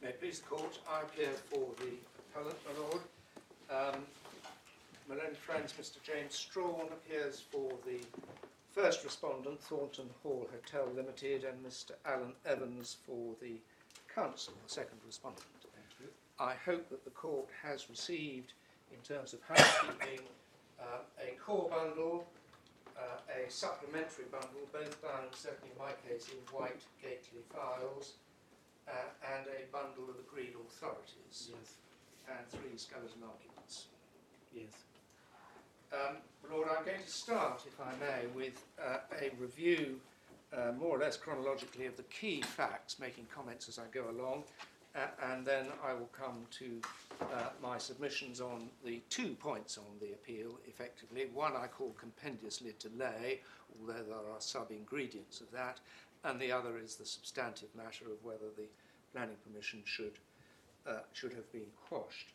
May it please the court, I appear for the appellant, my lord. My own friends, Mr. James Strawn appears for the first respondent, Thornton Hall Hotel Limited, and Mr. Alan Evans for the counsel, the second respondent. Thank you. I hope that the court has received, in terms of housekeeping, a core bundle, a supplementary bundle, both done, certainly in my case, in white Gately files, and a bundle of agreed authorities. Yes. And 3 skeleton arguments. Yes. Lord, I'm going to start, if I may, with a review, more or less chronologically, of the key facts, making comments as I go along, and then I will come to my submissions on the 2 points on the appeal, effectively. One I call compendiously delay, although there are sub-ingredients of that, and the other is the substantive matter of whether the planning permission should have been quashed.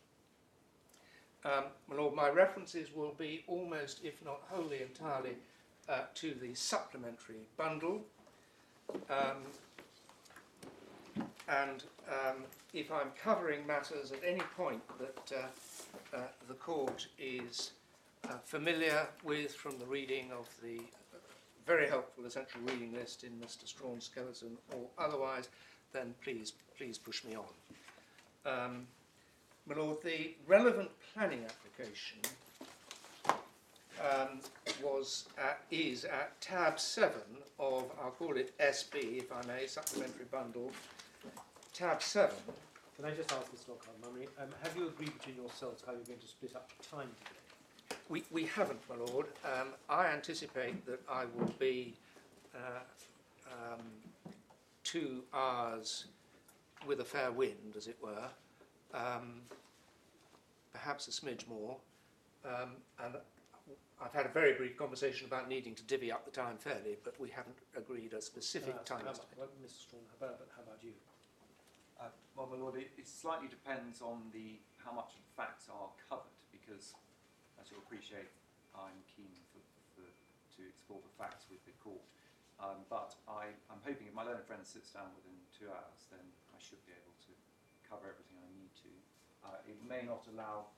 My Lord, my references will be almost, if not wholly entirely, to the supplementary bundle. If I'm covering matters at any point that the court is familiar with from the reading of the very helpful essential reading list in Mr. Strawn's skeleton or otherwise, then please push me on. My Lord, the relevant planning application is at tab 7 of, I'll call it SB, if I may, supplementary bundle, tab 7. Can I just ask Mr. Lockhart, have you agreed between yourselves how you're going to split up the time today? We haven't, my Lord. I anticipate that I will be 2 hours with a fair wind, as it were, perhaps a smidge more, and I've had a very brief conversation about needing to divvy up the time fairly, but we haven't agreed a specific time estimate. Well, Mr. Strawn, how about you? Well, my lord, it slightly depends on how much of the facts are covered, because, as you'll appreciate, I'm keen to explore the facts with the court. But I'm hoping if my learned friend sits down within 2 hours, then I should be able to cover everything I need to. It may not allow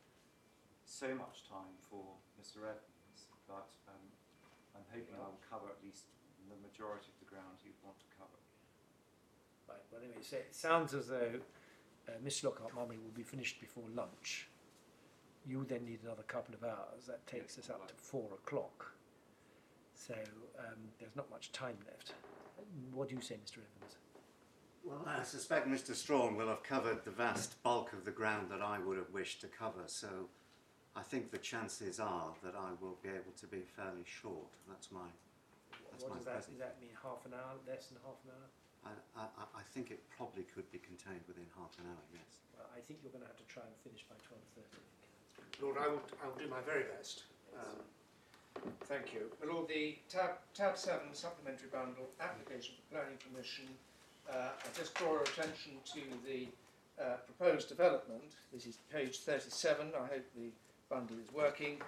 so much time for Mr. Evans, but I'm hoping I will cover at least the majority of the ground you'd want to cover. Right, well, anyway, so it sounds as though Mr. Lockhart Mummery will be finished before lunch. You then need another couple of hours. That takes us up to 4 o'clock. So there's not much time left. What do you say, Mr. Evans? Well, I suspect Mr. Strawn will have covered the vast bulk of the ground that I would have wished to cover, so I think the chances are that I will be able to be fairly short. That's my What does that mean? Half an hour? Less than half an hour? I think it probably could be contained within half an hour, yes. Well, I think you're going to have to try and finish by 12:30. Lord, I will do my very best. Thank you. My Lord, the tab 7 supplementary bundle application for planning permission. I just draw your attention to the proposed development. This is page 37. I hope the bundle is working.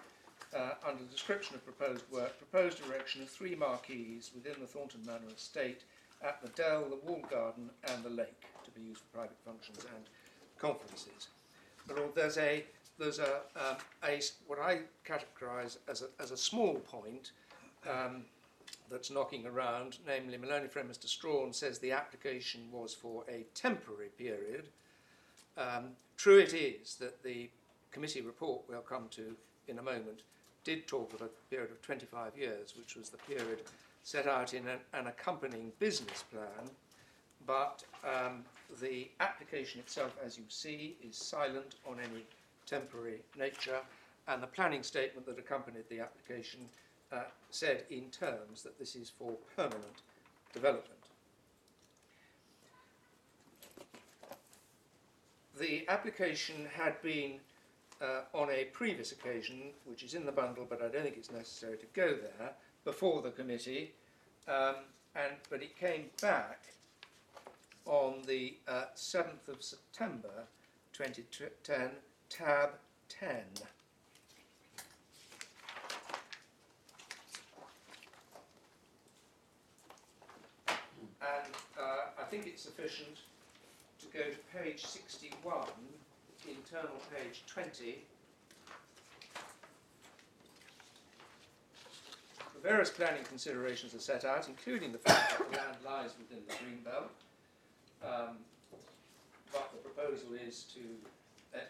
Under the description of proposed work, proposed erection of 3 marquees within the Thornton Manor Estate at the dell, the walled garden and the lake to be used for private functions and conferences. My Lord, there's what I categorise as a small point that's knocking around, namely my learned friend Mr. Strawn says the application was for a temporary period. True it is that the committee report we'll come to in a moment did talk of a period of 25 years, which was the period set out in an accompanying business plan, but the application itself, as you see, is silent on any temporary nature, and the planning statement that accompanied the application said in terms that this is for permanent development. The application had been on a previous occasion, which is in the bundle, but I don't think it's necessary to go there, before the committee, but it came back on the 7th of September 2010, tab 10. And I think it's sufficient to go to page 61, internal page 20, the various planning considerations are set out, including the fact that the land lies within the green belt. But the proposal is to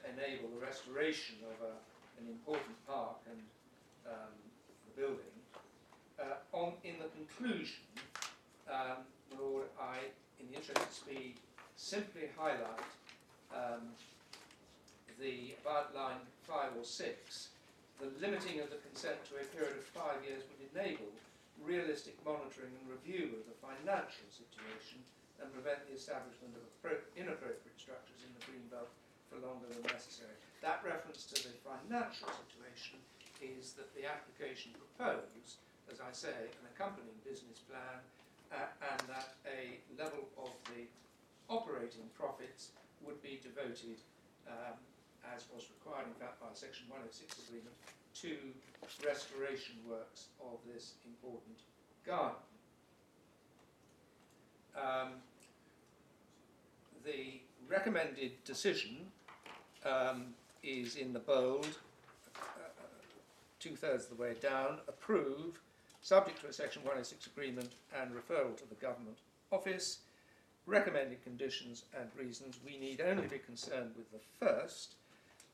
enable the restoration of an important park and the building. In the conclusion, Lord, in the interest of speed, simply highlight about line 5 or 6, the limiting of the consent to a period of 5 years would enable realistic monitoring and review of the financial situation and prevent the establishment of inappropriate structures in the green belt for longer than necessary. That reference to the financial situation is that the application proposed, as I say, an accompanying business plan, and that a level of the operating profits would be devoted, as was required in fact by Section 106 agreement, to restoration works of this important garden. The recommended decision is in the bold, 2/3 of the way down: approve, subject to a Section 106 agreement and referral to the Government Office. Recommended conditions and reasons: we need only be concerned with the first.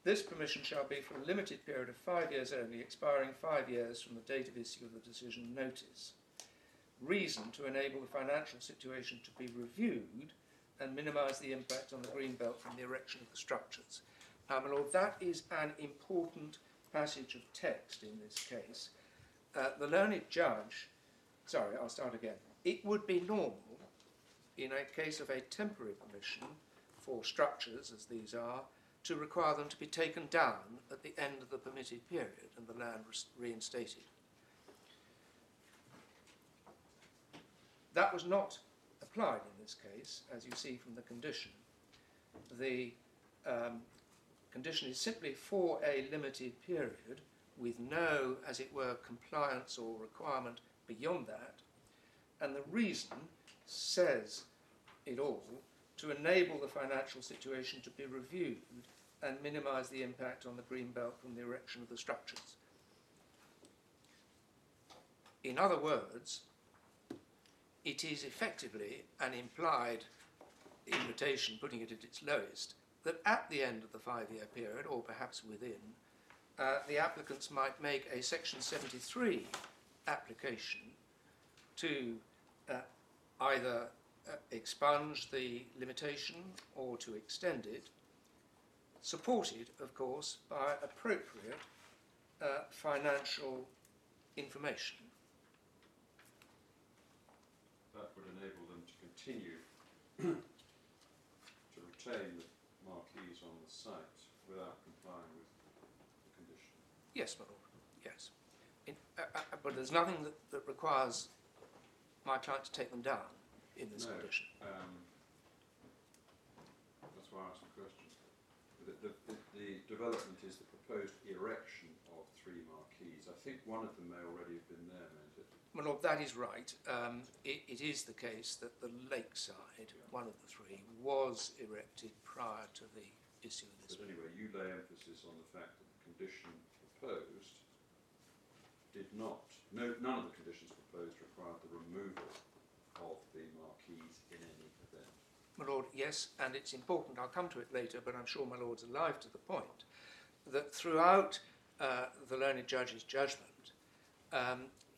This permission shall be for a limited period of 5 years only, expiring 5 years from the date of issue of the decision notice. Reason: to enable the financial situation to be reviewed and minimise the impact on the green belt from the erection of the structures. Now, my Lord, that is an important passage of text in this case. The learned judge, sorry, I'll start again. It would be normal, in a case of a temporary permission for structures, as these are, to require them to be taken down at the end of the permitted period and the land reinstated. That was not applied in this case, as you see from the condition. The condition is simply for a limited period, with no, as it were, compliance or requirement beyond that, and the reason says it all: to enable the financial situation to be reviewed and minimise the impact on the green belt from the erection of the structures. In other words, it is effectively an implied invitation, putting it at its lowest, that at the end of the 5-year period, or perhaps within, the applicants might make a Section 73 application to either expunge the limitation or to extend it, supported, of course, by appropriate financial information. That would enable them to continue to retain the marquees on the site without complying with the condition. Yes, my Lord, yes. But there's nothing that requires my client to take them down in this condition. That's why I asked the question. The development is the proposed erection of 3 marquees. I think one of them may already have been there, mayn't it? My Lord, that is right. It is the case that the lakeside, one of the 3, was erected prior to the issue of this. But anyway, you lay emphasis on the fact that the condition proposed did not, none of the conditions proposed required the removal of the marquees in any event. My Lord, yes, and it's important, I'll come to it later, but I'm sure my Lord's alive to the point, that throughout the learned judge's judgment,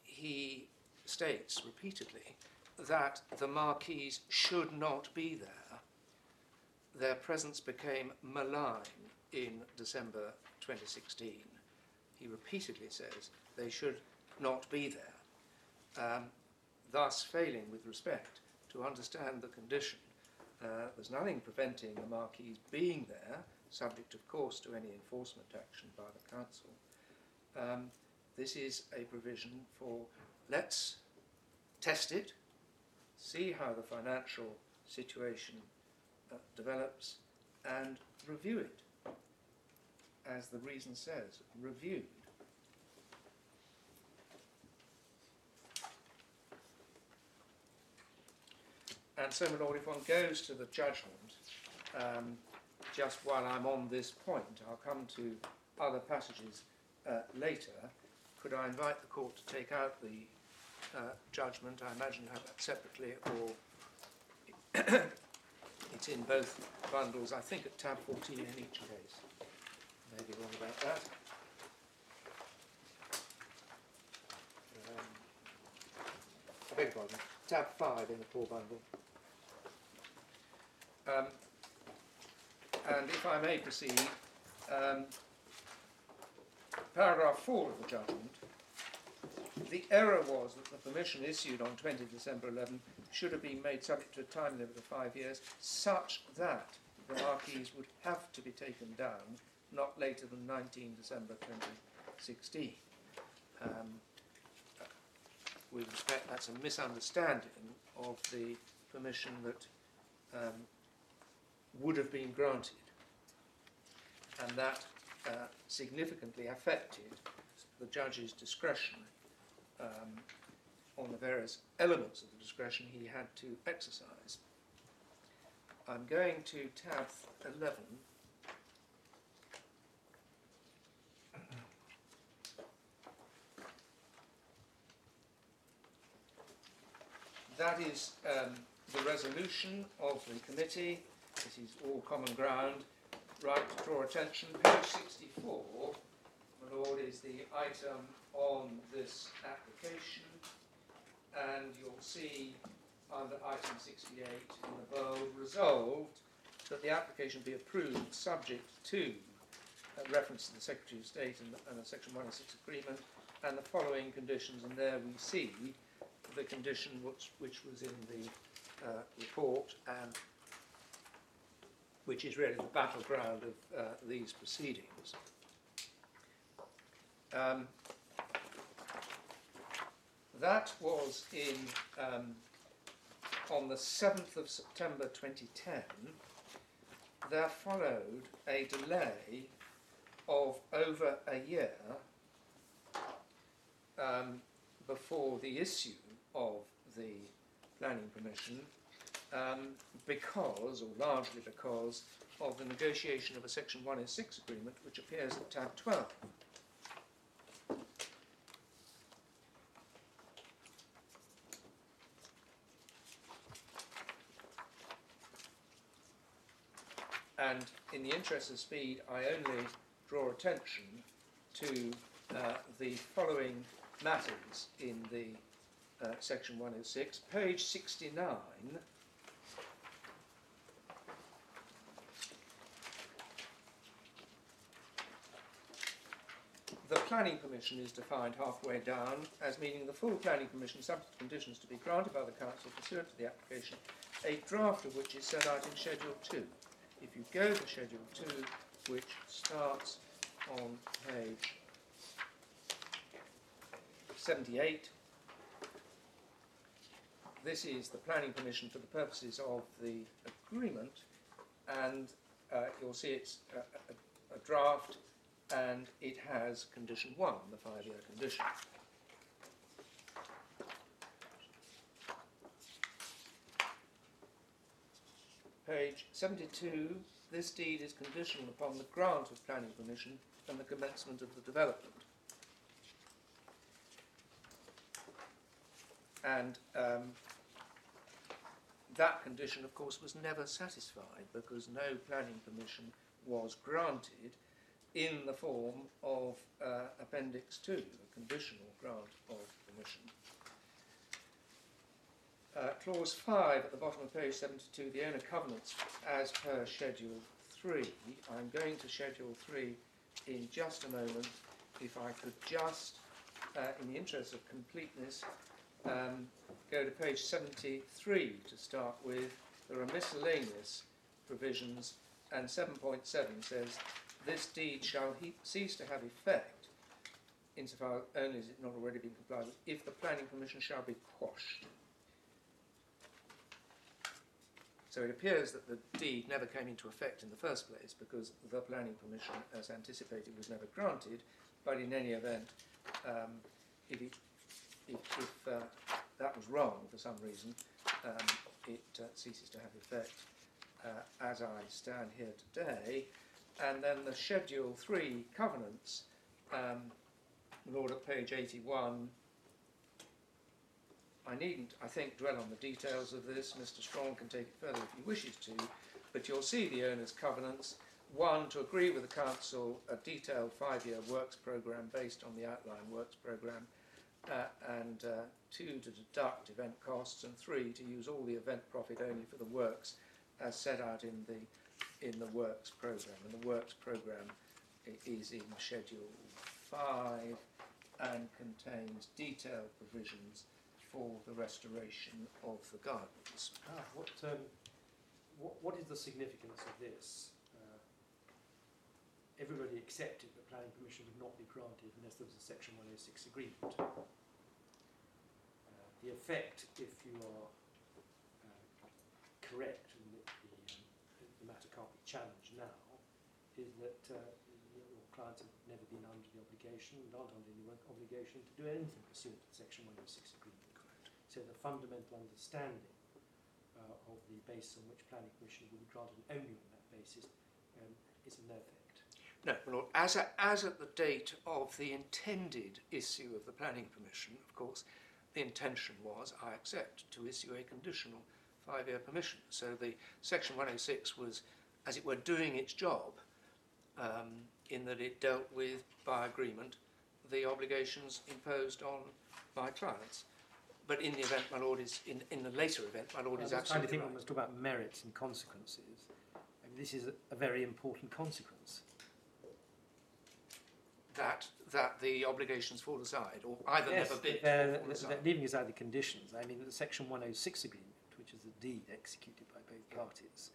he states repeatedly that the marquees should not be there. Their presence became malign in December 2016. He repeatedly says they should not be there, thus failing with respect to understand the condition. There's nothing preventing the marquees being there, subject of course to any enforcement action by the council. This is a provision for, let's test it, see how the financial situation develops, and review it. As the reason says, reviewed. And so, my Lord, if one goes to the judgment just while I'm on this point, I'll come to other passages later. Could I invite the court to take out the judgment? I imagine have that separately, or it's in both bundles, I think at tab 14 in each case. Maybe wrong about that. I beg your pardon, tab 5 in the core bundle. And if I may proceed, paragraph 4 of the judgment, the error was that the permission issued on 20 December 11 should have been made subject to a time limit of 5 years, such that the marquees would have to be taken down not later than 19 December 2016. With respect, that's a misunderstanding of the permission that would have been granted, and that significantly affected the judge's discretion on the various elements of the discretion he had to exercise. I'm going to tab 11. That is the resolution of the committee. This is all common ground. Right to draw attention, page 64, my lord, is the item on this application, and you'll see under item 68 in the bold, resolved that the application be approved subject to reference to the Secretary of State and the Section 106 agreement and the following conditions, and there we see the condition which was in the report and which is really the battleground of these proceedings. That was in on the 7th of September 2010. There followed a delay of over a year before the issue of the planning permission, because, or largely because, of the negotiation of a Section 106 agreement, which appears at tab 12. And in the interest of speed, I only draw attention to the following matters in the Section 106, page 69. The planning permission is defined halfway down as meaning the full planning permission subject to conditions to be granted by the council pursuant to the application, a draft of which is set out in Schedule 2. If you go to Schedule 2, which starts on page 78, this is the planning permission for the purposes of the agreement, and you'll see it's a draft, and it has condition 1, the 5-year condition. Page 72, this deed is conditional upon the grant of planning permission and the commencement of the development. And that condition, of course, was never satisfied because no planning permission was granted in the form of Appendix 2, a conditional grant of permission. Clause 5 at the bottom of page 72, the owner covenants as per Schedule 3. I'm going to Schedule 3 in just a moment. If I could just, in the interest of completeness, go to page 73 to start with. There are miscellaneous provisions, and 7.7 says, this deed shall cease to have effect, insofar only as it not already been complied with, if the planning permission shall be quashed. So it appears that the deed never came into effect in the first place because the planning permission, as anticipated, was never granted, but in any event, if that was wrong for some reason, it ceases to have effect. as I stand here today. And then the Schedule 3 covenants, Lord, at page 81. I needn't, I think, dwell on the details of this. Mr. Strong can take it further if he wishes to, but you'll see the owner's covenants. 1, to agree with the council a detailed 5-year works programme based on the outline works programme, and 2, to deduct event costs, and 3, to use all the event profit only for the works as set out in the works programme. And the works programme is in Schedule 5 and contains detailed provisions for the restoration of the gardens. What is the significance of this? Everybody accepted that planning permission would not be granted unless there was a Section 106 agreement. The effect, if you are correct and that the matter can't be challenged now, is that your clients have never been under the obligation and aren't under any obligation to do anything pursuant to the Section 106 agreement. So the fundamental understanding of the basis on which planning permission will be granted only on that basis is of no effect. No, my Lord, as at the date of the intended issue of the planning permission, of course, the intention was, I accept, to issue a conditional 5-year permission. So the Section 106 was, as it were, doing its job in that it dealt with, by agreement, the obligations imposed on my clients. But in the event, my Lord, in the later event, my Lord is absolutely right. I think we must talk about merits and consequences. I mean, this is a very important consequence. That the obligations fall aside, or either yes, never bid or fall aside. Leaving aside the conditions, I mean, the Section 106 agreement, which is the deed executed by both parties,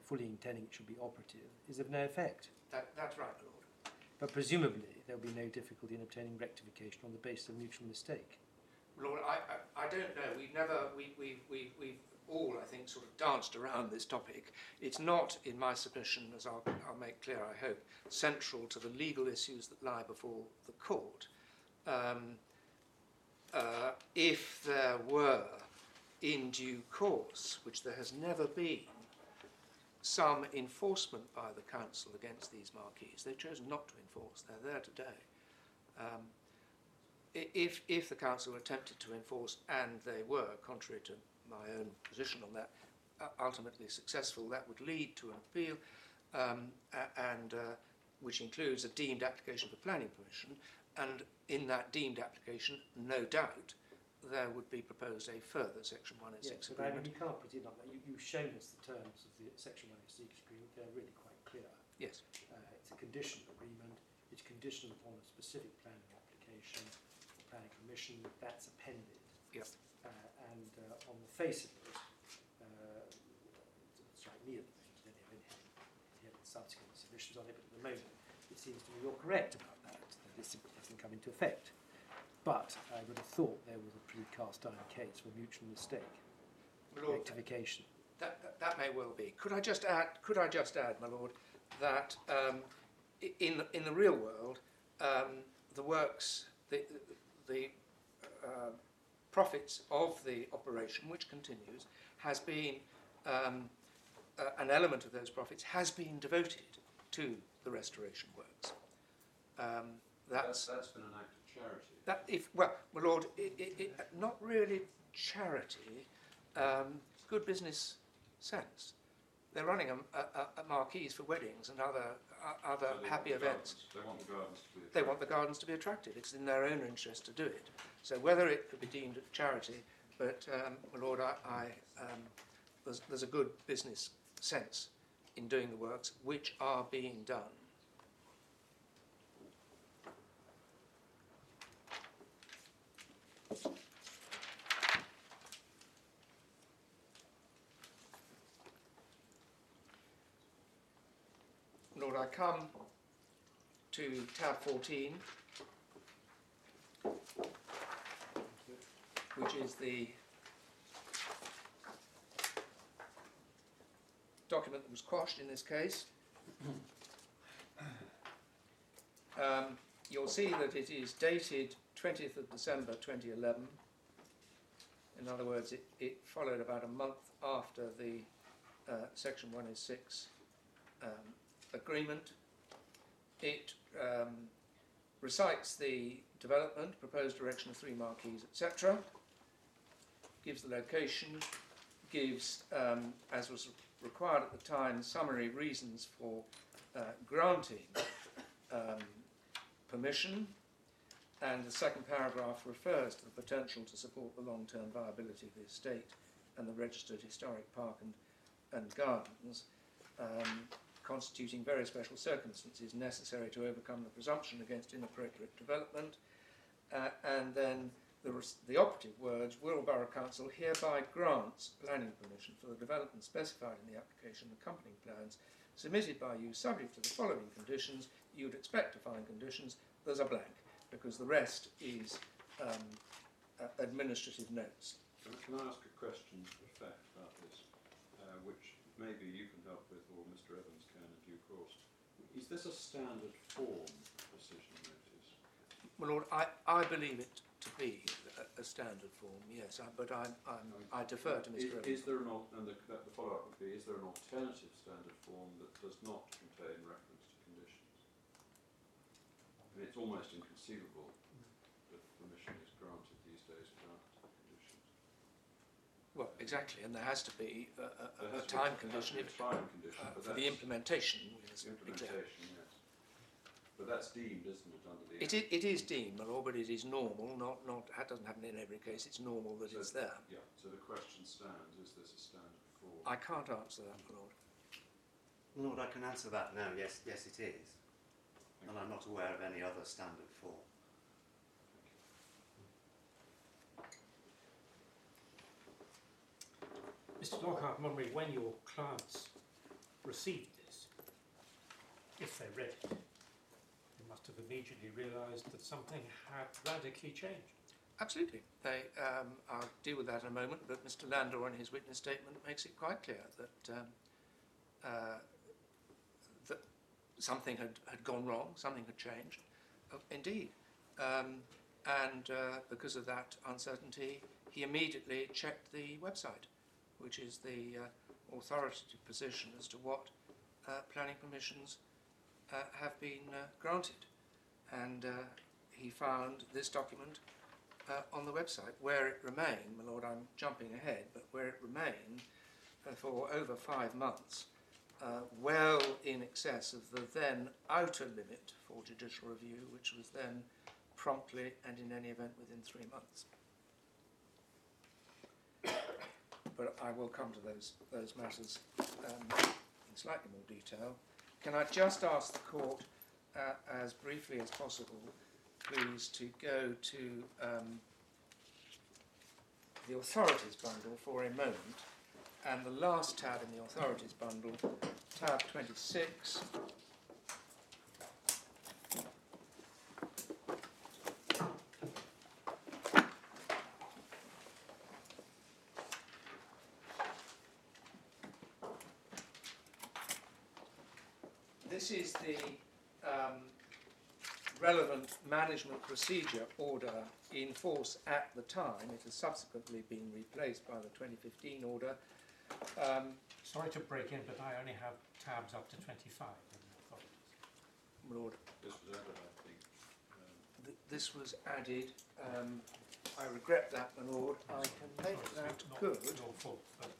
fully intending it should be operative, is of no effect. That's right, my Lord. But presumably there will be no difficulty in obtaining rectification on the basis of mutual mistake. Lord, I don't know. We've all, I think, sort of danced around this topic. It's not, in my submission, as I'll make clear, I hope, central to the legal issues that lie before the court. If there were, in due course, which there has never been, some enforcement by the council against these marquees, they've chosen not to enforce. They're there today. If the council attempted to enforce, and they were, contrary to my own position on that, ultimately successful, that would lead to an appeal, which includes a deemed application for planning permission, and in that deemed application, no doubt, there would be proposed a further Section 106 agreement. I mean, you can't proceed on that. You've shown us the terms of the Section 106 agreement. They're really quite clear. Yes. It's a conditional agreement. It's conditional upon a specific planning application, planning permission. That's appended. Yes. And on the face of it, it's like me at the moment, then you have subsequent submissions on it, but at the moment it seems to me you're correct about that this hasn't come into effect. But I would have thought there was a pretty cast iron case for mutual mistake, rectification. That may well be. Could I just add, my Lord, that in the real world, the works, the profits of the operation, which continues, has been an element of those profits has been devoted to the restoration works. That's been an act of charity. Well, my Lord, not really charity, good business sense. They're running a marquees for weddings and other So happy events. They want the gardens to be attractive. They want the gardens to be attractive. It's in their own interest to do it. So whether it could be deemed a charity, but my Lord, there's a good business sense in doing the works which are being done. Lord, I come to tab 14, which is the document that was quashed in this case. You'll see that it is dated 20th of December 2011. In other words, it followed about a month after the Section 106 agreement. It recites the development, proposed erection of 3 marquees, etc., gives the location, gives, as was required at the time, summary reasons for granting permission, and the second paragraph refers to the potential to support the long-term viability of the estate and the registered historic park and gardens, constituting very special circumstances necessary to overcome the presumption against inappropriate development. And then the operative words, Wirral Borough Council hereby grants planning permission for the development specified in the application and accompanying plans submitted by you subject to the following conditions. You'd expect to find conditions. There's a blank, because the rest is administrative notes. Can I ask a question of fact about this, which maybe you can help with, or Mr. Evans can in due course? Is this a standard form decision notice? My Lord, I believe it to be a standard form, yes, but I defer to Mr. Evans. Is there the follow-up would be, is there an alternative standard form that does not contain reference to conditions? I mean, it's almost inconceivable that permission is granted these days without conditions. Well, exactly, and there has to be a time condition for the implementation. Yes, implementation, yes. But that's deemed, isn't it, under the Act? It is deemed, my Lord, but it is normal, that doesn't happen in every case, it's normal that it's there. Yeah, so the question stands, is this a standard form? I can't answer that, my Lord. My Lord, I can answer that now. Yes, it is. And I'm not aware of any other standard form. Mr. Lockhart Mummery, when your clients received this, if they read it, they must have immediately realised that something had radically changed. Absolutely. I'll deal with that in a moment, but Mr. Landor in his witness statement makes it quite clear that that something had gone wrong, something had changed. Indeed. And because of that uncertainty, he immediately checked the website, which is the authoritative position as to what planning permissions have been granted. And he found this document on the website, where it remained, my Lord, I'm jumping ahead, but where it remained for over 5 months, well in excess of the then outer limit for judicial review, which was then promptly and in any event within 3 months. But I will come to those matters in slightly more detail. Can I just ask the Court, as briefly as possible, please, to go to the authorities bundle for a moment, and the last tab in the authorities bundle, tab 26. This is the relevant management procedure order in force at the time. It has subsequently been replaced by the 2015 order. Sorry to break in, but I only have tabs up to 25. Lord, This was added, I think. This was added. I regret that, my Lord. I can make that good. Your fault, but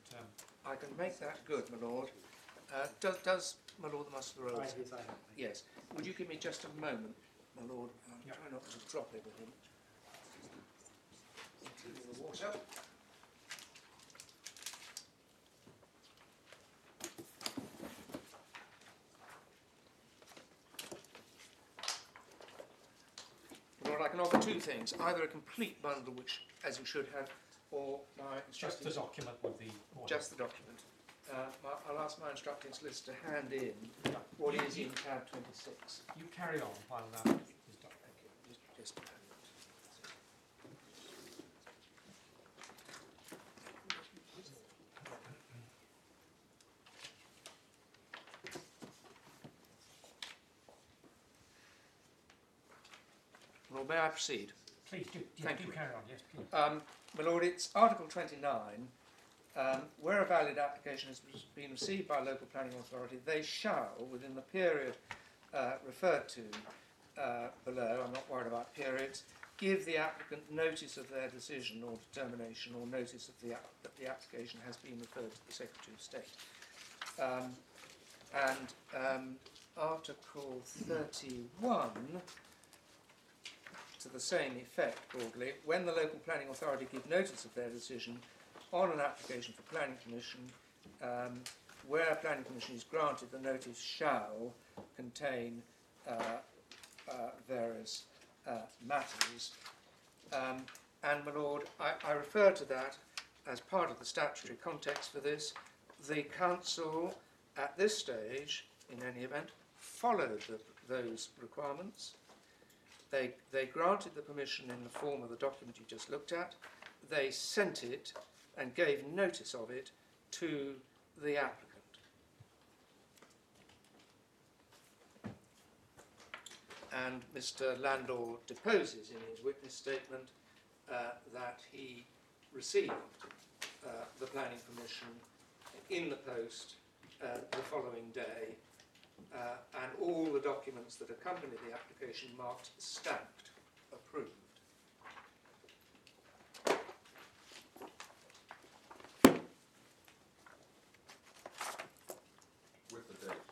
I can make that good, my Lord. Does my Lord the Master of the Rolls? Yes. Would you give me just a moment, my Lord? I'll try not to drop everything. Including the water. Lord, I can offer 2 things: either a complete bundle, which, as you should have, or my just the document with the order. Just the document. I'll ask my instructing solicitor to hand in what is in tab 26. You carry on while that is done. Okay, just a moment. Well, may I proceed? Please do. Thank you. Carry on. Yes, please. My Lord, it's Article 29, where a valid application has been received by a local planning authority, they shall, within the period referred to below, I'm not worried about periods, give the applicant notice of their decision or determination, or notice of that the application has been referred to the Secretary of State. Article 31, to the same effect broadly, when the local planning authority give notice of their decision on an application for planning permission, where planning permission is granted, the notice shall contain various matters. And, my Lord, I refer to that as part of the statutory context for this. The Council, at this stage, in any event, followed those requirements. They granted the permission in the form of the document you just looked at. They sent it and gave notice of it to the applicant. And Mr. Landor deposes in his witness statement that he received the planning permission in the post the following day, and all the documents that accompany the application marked stamped approved. With the date.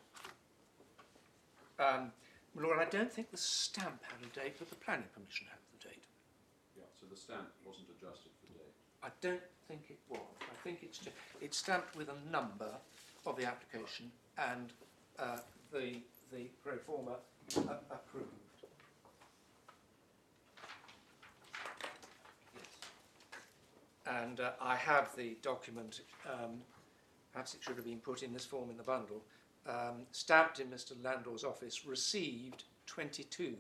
My Lord, I don't think the stamp had a date, but the planning permission had the date. Yeah, so the stamp wasn't adjusted for date. I don't think it was. I think it's stamped with a number of the application and the pro forma approved. Yes. And I have the document. Perhaps it should have been put in this form in the bundle. Stamped in Mr. Landor's office, received 22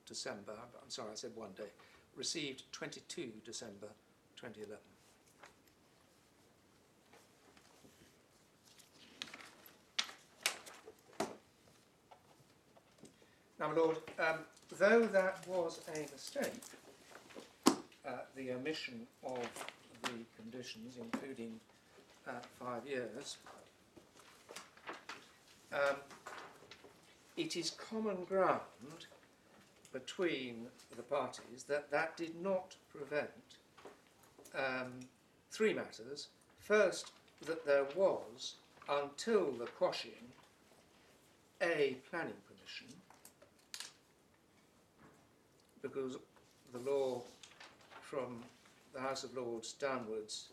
December, I'm sorry, I said one day, received 22 December 2011. Now, my Lord, though that was a mistake, the omission of the conditions, including 5 years, it is common ground between the parties that did not prevent three matters. First, that there was, until the quashing, a planning permission, because the law from the House of Lords downwards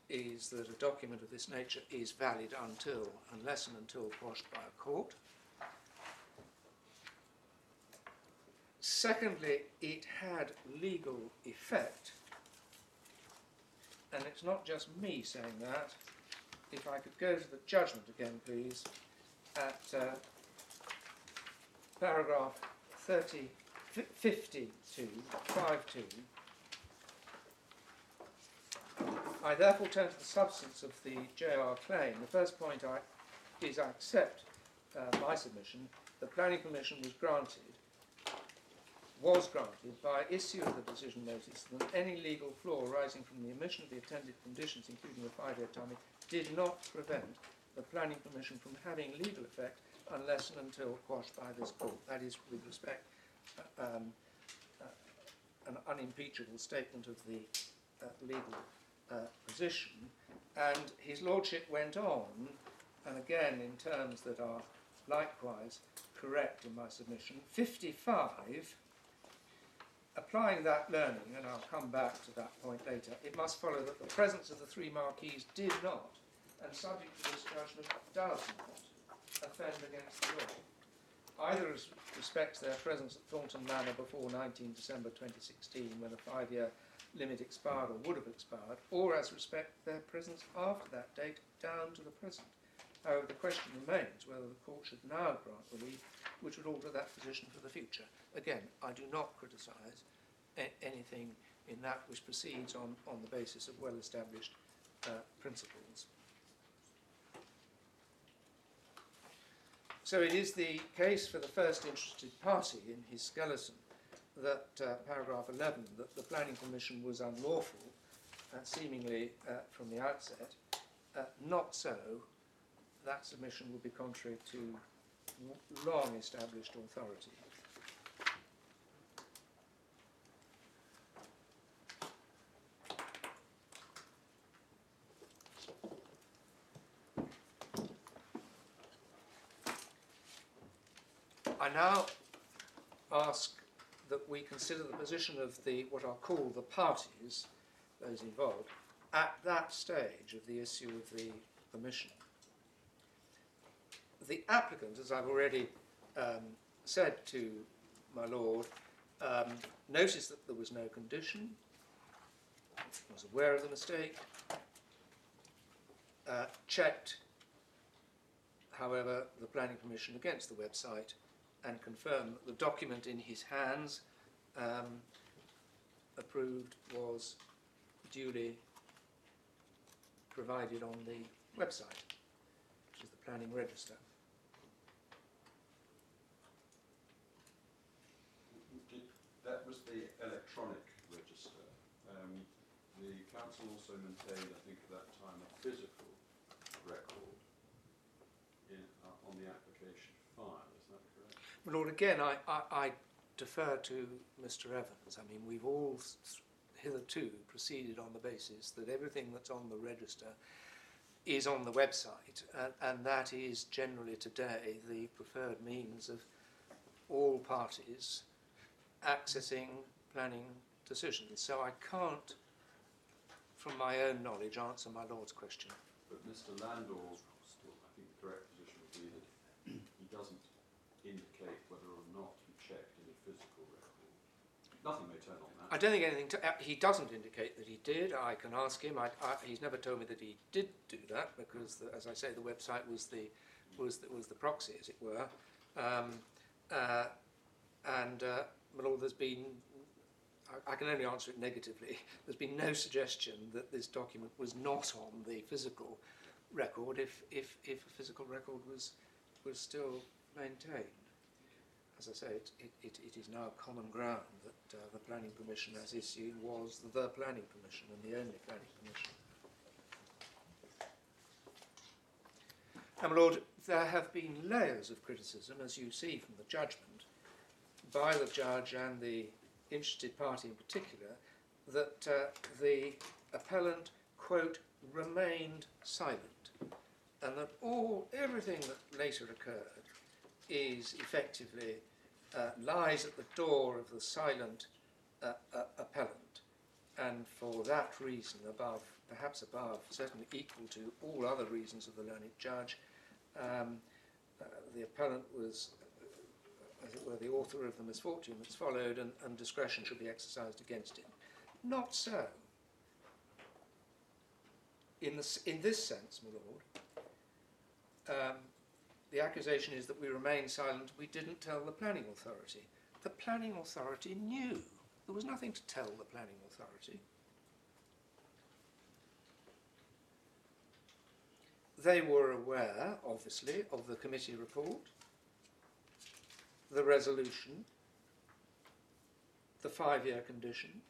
is that a document of this nature is valid unless and until quashed by a court. Secondly, it had legal effect, and it's not just me saying that. If I could go to the judgment again, please, at paragraph 52. I therefore turn to the substance of the JR claim. The first point is I accept my submission. The planning permission was granted by issue of the decision notice that any legal flaw arising from the omission of the attended conditions, including the 5-year timing, did not prevent the planning permission from having legal effect unless and until quashed by this court. That is, with respect, an unimpeachable statement of the legal position. And his lordship went on, and again in terms that are likewise correct in my submission, 55, applying that learning, and I'll come back to that point later, it must follow that the presence of the three marquees did not, and subject to this judgment, does not offend against the law, either as respects their presence at Thornton Manor before 19 December 2016, when a 5-year limit expired or would have expired, or as respect their presence after that date down to the present. However, the question remains whether the court should now grant relief which would alter that position for the future. Again, I do not criticise anything in that which proceeds on the basis of well-established principles. So it is the case for the first interested party in his skeleton that paragraph 11, that the planning permission was unlawful, seemingly from the outset, Not so, that submission would be contrary to long established authority. I now ask that we consider the position of what I'll call the parties, those involved, at that stage of the issue of the permission. The applicant, as I've already said to my lord, noticed that there was no condition, was aware of the mistake, checked, however, the planning permission against the website, and confirmed that the document in his hands, approved, was duly provided on the website, which is the planning register. That was the electronic register. The council also maintained, I think at that time, a physical record on the application file. Is that correct? My lord, again, I defer to Mr. Evans. I mean, we've all hitherto proceeded on the basis that everything that's on the register is on the website, and that is generally today the preferred means of all parties accessing planning decisions. So I can't, from my own knowledge, answer my lord's question. But Mr. Landor, still, I think the correct position would be that he doesn't indicate whether or not he checked in a physical record. Nothing may turn on that. I don't think anything. He doesn't indicate that he did. I can ask him. He's never told me that he did do that because, as I say, the website was the proxy, as it were. My lord, there's been. I can only answer it negatively. There's been no suggestion that this document was not on the physical record if a physical record was still maintained. As I say, it is now common ground that the planning permission as issued was the planning permission and the only planning permission. Now, my lord, there have been layers of criticism, as you see from the judgment, by the judge and the interested party in particular, that the appellant, quote, remained silent, and that everything that later occurred is effectively lies at the door of the silent appellant, and for that reason, perhaps above, certainly equal to all other reasons of the learned judge, the appellant was, as it were, the author of the misfortune that's followed, and discretion should be exercised against him. Not so. In this sense, my lord, the accusation is that we remained silent. We didn't tell the planning authority. The planning authority knew. There was nothing to tell the planning authority. They were aware, obviously, of the committee report, the resolution, the 5-year condition.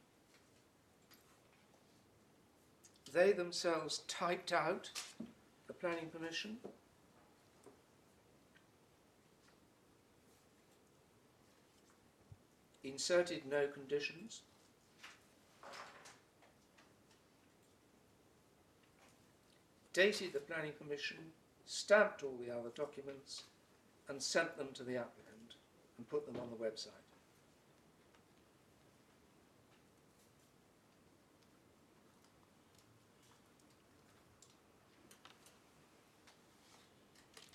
They themselves typed out the planning permission. Inserted no conditions. Dated the planning permission, stamped all the other documents, and sent them to the applicant and put them on the website.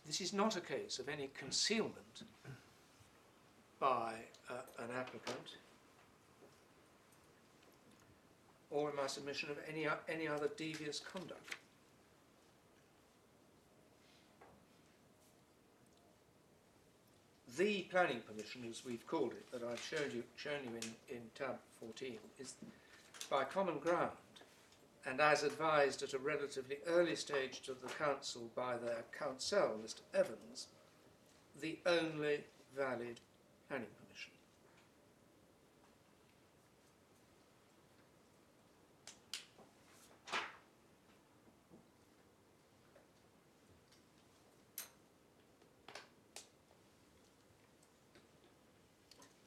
This is not a case of any concealment by an applicant, or in my submission of any other devious conduct. The planning permission, as we've called it, that I've shown you in tab 14, is by common ground, and as advised at a relatively early stage to the council by their counsel, Mr. Evans, the only valid planning permission.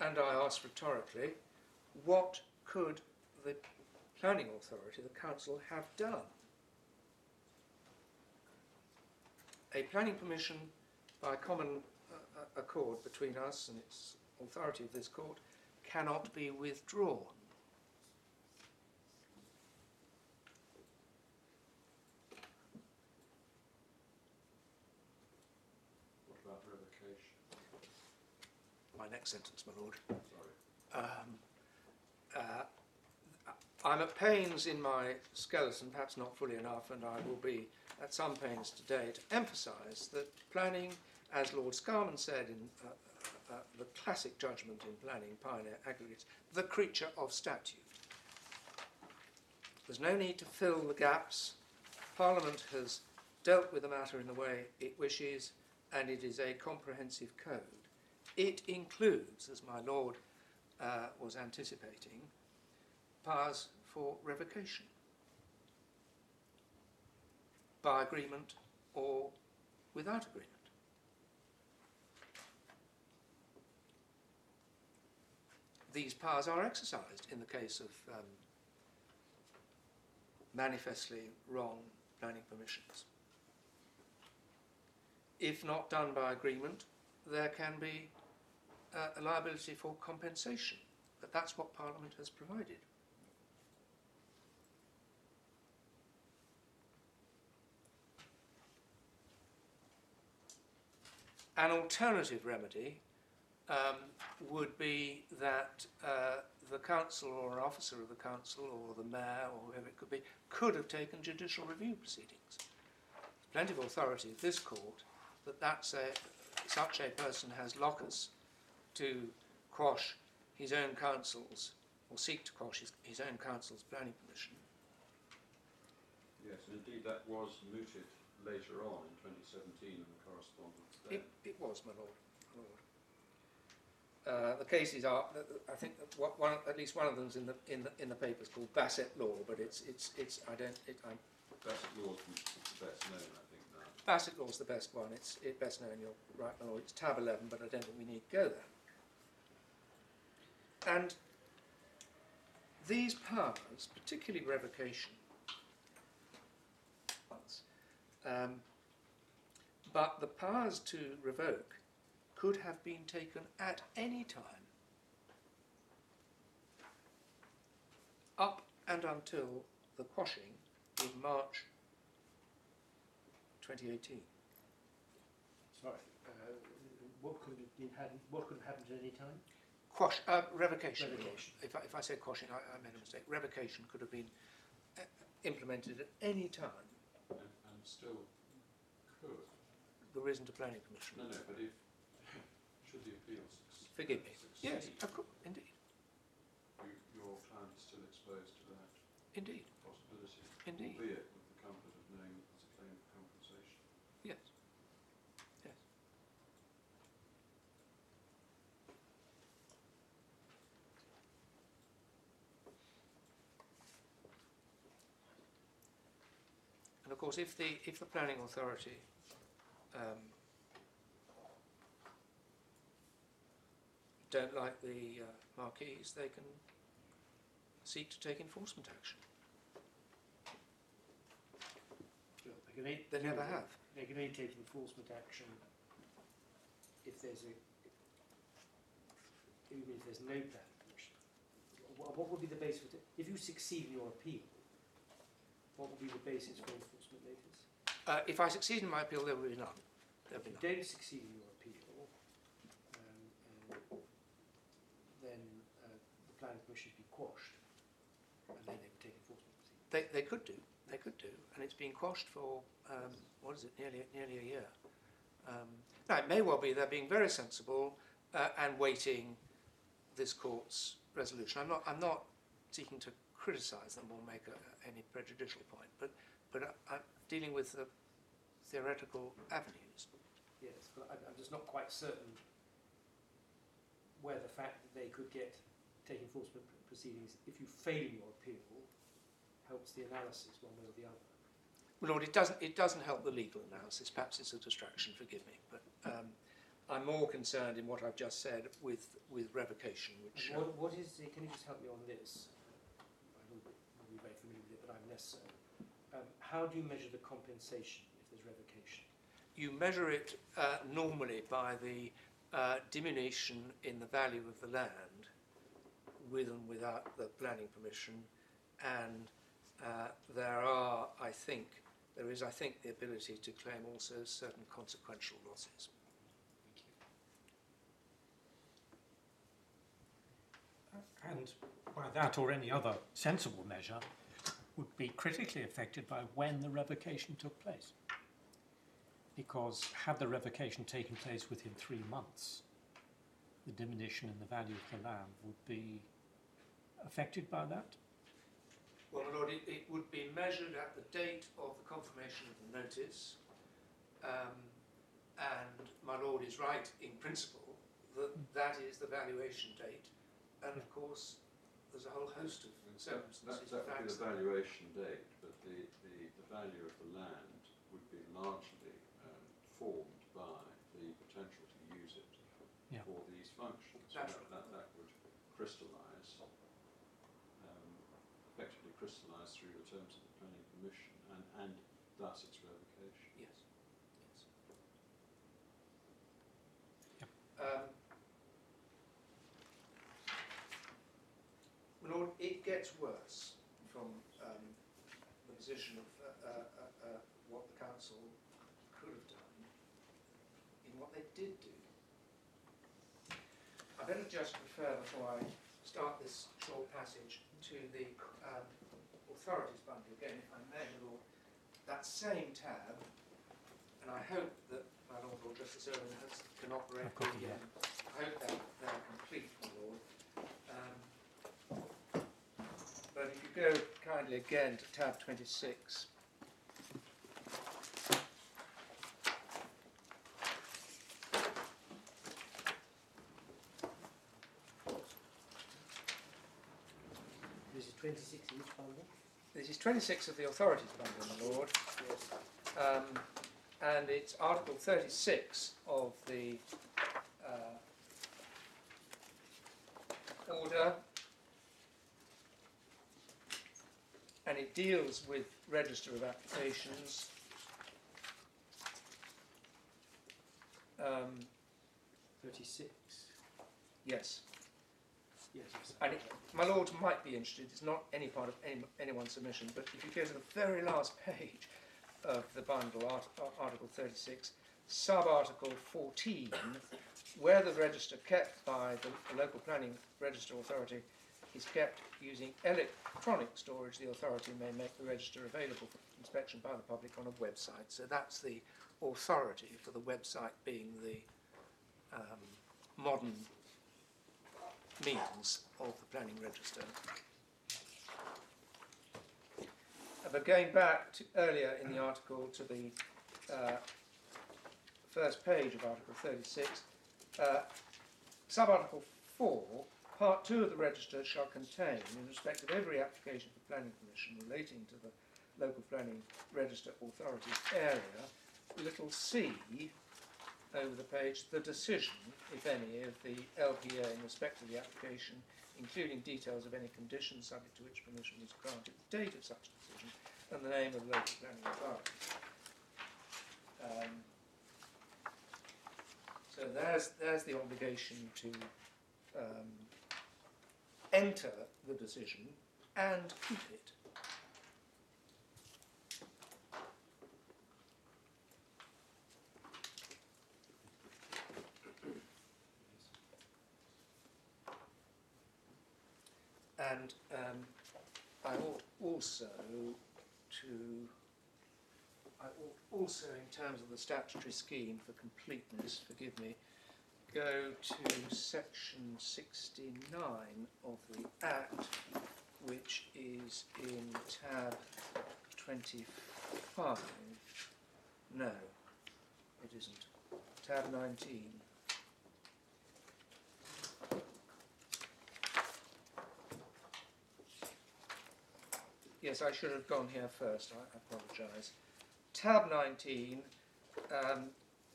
and I ask rhetorically, what could the planning authority, the council, have done? A planning permission, by common accord between us and its authority of this court, cannot be withdrawn. What about revocation? My next sentence, my lord. Sorry. I'm at pains in my skeleton, perhaps not fully enough, and I will be at some pains today to emphasise that planning, as Lord Scarman said in the classic judgment in planning, Pioneer Aggregates, the creature of statute. There's no need to fill the gaps. Parliament has dealt with the matter in the way it wishes, and it is a comprehensive code. It includes, as my lord was anticipating, powers for revocation by agreement or without agreement. These powers are exercised in the case of manifestly wrong planning permissions. If not done by agreement, there can be a liability for compensation, but that's what Parliament has provided. An alternative remedy would be that the council or an officer of the council or the mayor or whoever it could be could have taken judicial review proceedings. There's plenty of authority of this court that such a person has locus to quash his own council's or seek to quash his own council's planning permission. Yes, and indeed that was mooted later on in 2017 in the correspondence there. It was, my lord. The cases are, I think, at least one of them's in the papers called Bassett Law, but I'm Bassett Law's the best known, I think, now. Bassett Law's the best one. It's best known. You're right, my lord. It's tab 11, but I don't think we need to go there. And these powers, particularly revocation, but the powers to revoke could have been taken at any time up and until the quashing in March 2018. Sorry, what could have happened at any time? Revocation. Revocation. If I said quashing, I made a mistake. Revocation could have been implemented at any time. And still could. There isn't a planning permission. No, but if should the appeal Forgive me. succeed, Yes, of course, indeed. your client is still exposed to that Indeed. possibility, Indeed. albeit with the comfort of knowing that there's a claim for compensation. Yes. Yes. And of course, if the planning authority don't like the marquees, they can seek to take enforcement action. They never have. They can only take enforcement action if there's no planning permission. What would be the basis for it? If you succeed in your appeal, what would be the basis for enforcement notice? If I succeed in my appeal, there will be none. If you don't succeed in your appeal, then the planning permission should be quashed, and then they would take enforcement proceedings. They could do, and it's been quashed for nearly a year. Now it may well be they're being very sensible and waiting this court's resolution. I'm not seeking to criticise them or make any prejudicial point, but I'm dealing with the theoretical avenues. Yes, but I'm just not quite certain where the fact that they could take enforcement proceedings if you fail in your appeal helps the analysis one way or the other. Well, Lord, it doesn't help the legal analysis. Perhaps it's a distraction. Forgive me, but I'm more concerned in what I've just said with revocation, which And what is the, can you just help me on this? I will be very familiar with it, but I'm less so. How do you measure the compensation if there's revocation? you measure it normally by the diminution in the value of the land with and without the planning permission, and there is, I think, the ability to claim also certain consequential losses. And by that or any other sensible measure would be critically affected by when the revocation took place. Because had the revocation taken place within 3 months, the diminution in the value of the land would be affected by that. Well, my lord, it would be measured at the date of the confirmation of the notice, and my lord is right in principle that that is the valuation date, and of course there's a whole host of circumstances. That would be the valuation date, but the value of the land would be largely formed by the potential to use it for these functions. That would crystallise, effectively crystallise through the terms of the planning permission, and thus its revocation. Yes. Yep. My lord, it gets worse from the position of what the council could have done in what they did do. I better just refer, before I start this short passage, to the authorities bundle again, if I may, my lord. That same tab, and I hope that my lord or Justice Irwin can operate with the I hope that they're complete, my lord. But if you go kindly again to tab 26. This is 26 in each bundle? This is 26 of the authorities bundle, my lord. Yes. And it's Article 36 of the order, and it deals with register of applications. 36. Yes. Yes. And my lords might be interested, it's not any part of anyone's submission, but if you go to the very last page of the bundle, Article 36, sub-article 14, where the register kept by the local planning register authority is kept using electronic storage, the authority may make the register available for inspection by the public on a website. So that's the authority for the website being the modern means of the planning register. But going back to earlier in the article to the first page of Article 36, sub-article 4, Part 2 of the register shall contain, in respect of every application for planning permission relating to the local planning register authority's area, little c over the page, the decision, if any, of the LPA in respect of the application, including details of any conditions subject to which permission was granted, the date of such decision, and the name of the local planning authority. So there's the obligation to enter the decision and keep it. And I ought also, in terms of the statutory scheme for completeness, forgive me, go to section 69 of the Act, which is in tab 25. No, it isn't. Tab 19. Yes, I should have gone here first, I apologise. Tab 19,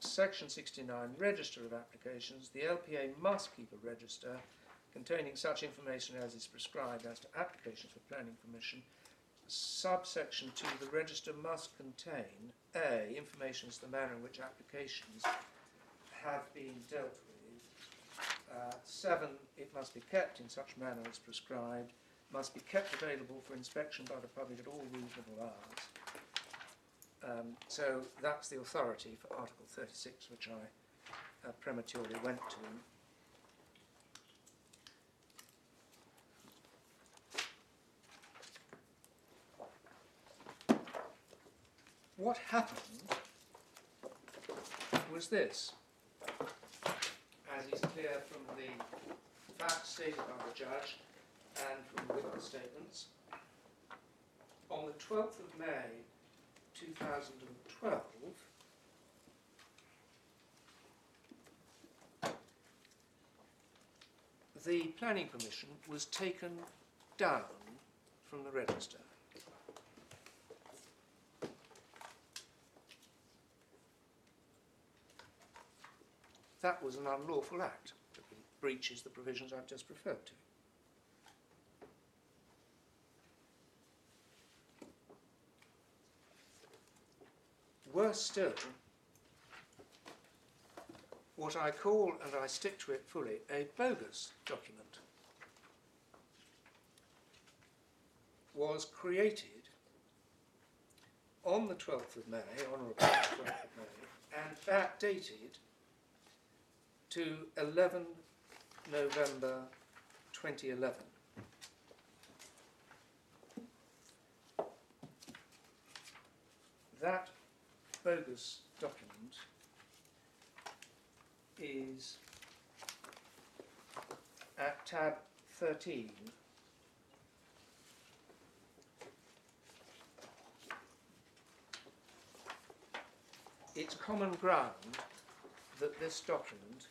Section 69, Register of Applications. The LPA must keep a register containing such information as is prescribed as to applications for planning permission. Subsection 2, the register must contain A, information as to the manner in which applications have been dealt with. 7, it must be kept in such manner as prescribed, must be kept available for inspection by the public at all reasonable hours. So that's the authority for Article 36, which I prematurely went to. What happened was this, as is clear from the facts stated by the judge and from the witness statements. On the 12th of May 2012, the planning permission was taken down from the register. That was an unlawful act that breaches the provisions I've just referred to. Worse still, what I call, and I stick to it fully, a bogus document was created on the 12th of May, on or about the 12th of May, and backdated to 11 November 2011. That bogus document is at tab 13. It's common ground that this document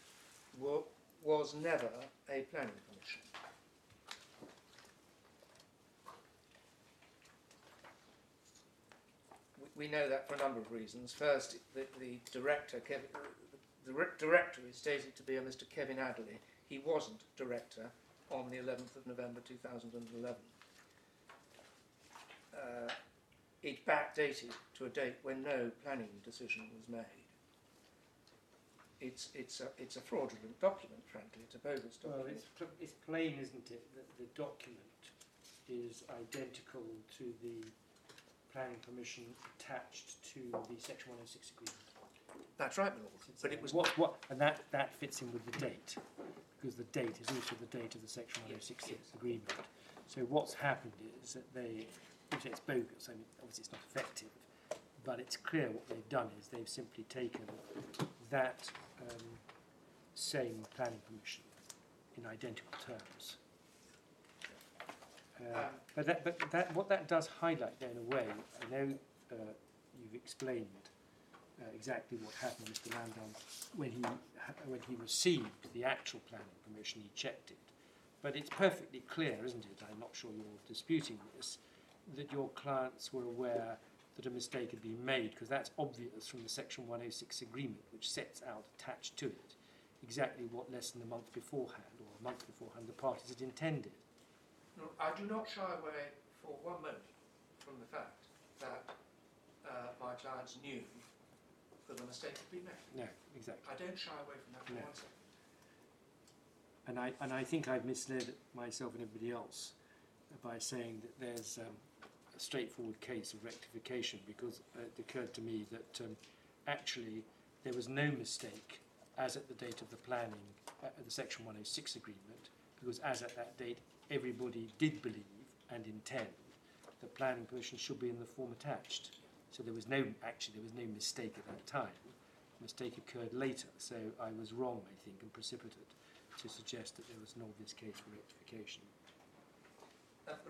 was never a planning permission. We know that for a number of reasons. First, the director, the director is stated to be a Mr. Kevin Adderley. He wasn't director on the 11th of November 2011. It backdated to a date when no planning decision was made. It's a fraudulent document, frankly. It's a bogus document. Well, it's plain, isn't it, that the document is identical to the planning permission attached to the Section 106 agreement. That's right, my lord. But it was and that fits in with the date, because the date is also the date of the Section 106 agreement. So what's happened is that you say it's bogus. I mean, obviously it's not effective, but it's clear what they've done is they've simply taken that same planning permission in identical terms. But what that does highlight, there in a way, I know you've explained exactly what happened with Mr. Landon when he received the actual planning permission. He checked it, but it's perfectly clear, isn't it? I'm not sure you're disputing this, that your clients were aware that a mistake had been made, because that's obvious from the Section 106 agreement, which sets out attached to it exactly what less than a month beforehand, or a month beforehand, the parties had intended. No, I do not shy away for one moment from the fact that my clients knew that a mistake had been made. No, exactly. I don't shy away from that for 1 second. And I think I've misled myself and everybody else by saying that there's a straightforward case of rectification, because it occurred to me that actually there was no mistake as at the date of the planning, the Section 106 agreement, because as at that date everybody did believe and intend that planning permission should be in the form attached. So there was no mistake at that time. The mistake occurred later, so I was wrong, I think, and precipitate to suggest that there was an obvious case for rectification.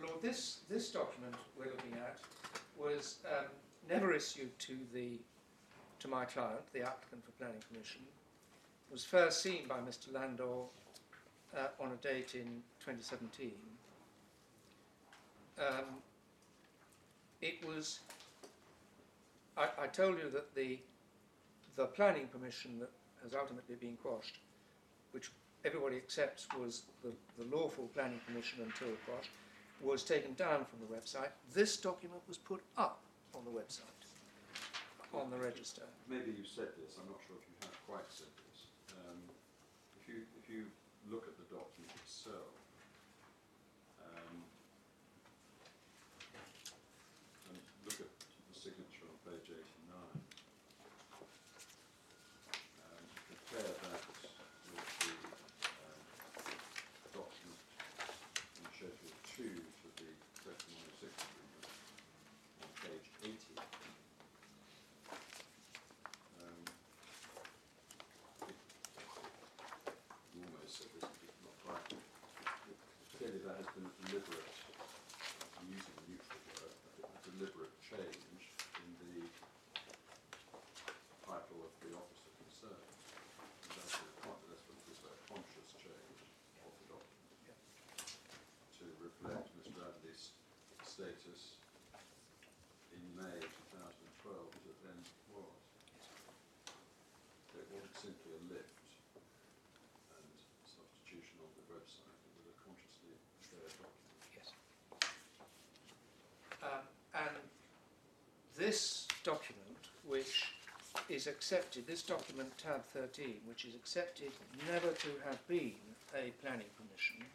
Lord, this document we're looking at was never issued to my client, the applicant for planning permission. It was first seen by Mr. Landor on a date in 2017. It was. I told you that the the planning permission that has ultimately been quashed, which everybody accepts was the lawful planning permission until quashed, was taken down from the website. This document was put up on the website, on the register. Maybe you said this, I'm not sure if you have quite said this. If you look at the document itself, and look at the signature on page 89, compare that with the document in Schedule 2 to the Section 106 agreement on page 80. You almost said this, but not quite. Clearly that has been a deliberate, I'm using a neutral word, a deliberate change in the title of the officer concerned. And that's let's put it this way, a conscious change of the document to reflect Mr. Adley's status in May 2012 as it then was. It wasn't simply a lift and substitution of the website, it was a consciously shared document. Yes. And this document, which is accepted, this document tab 13, which is accepted never to have been a planning permission,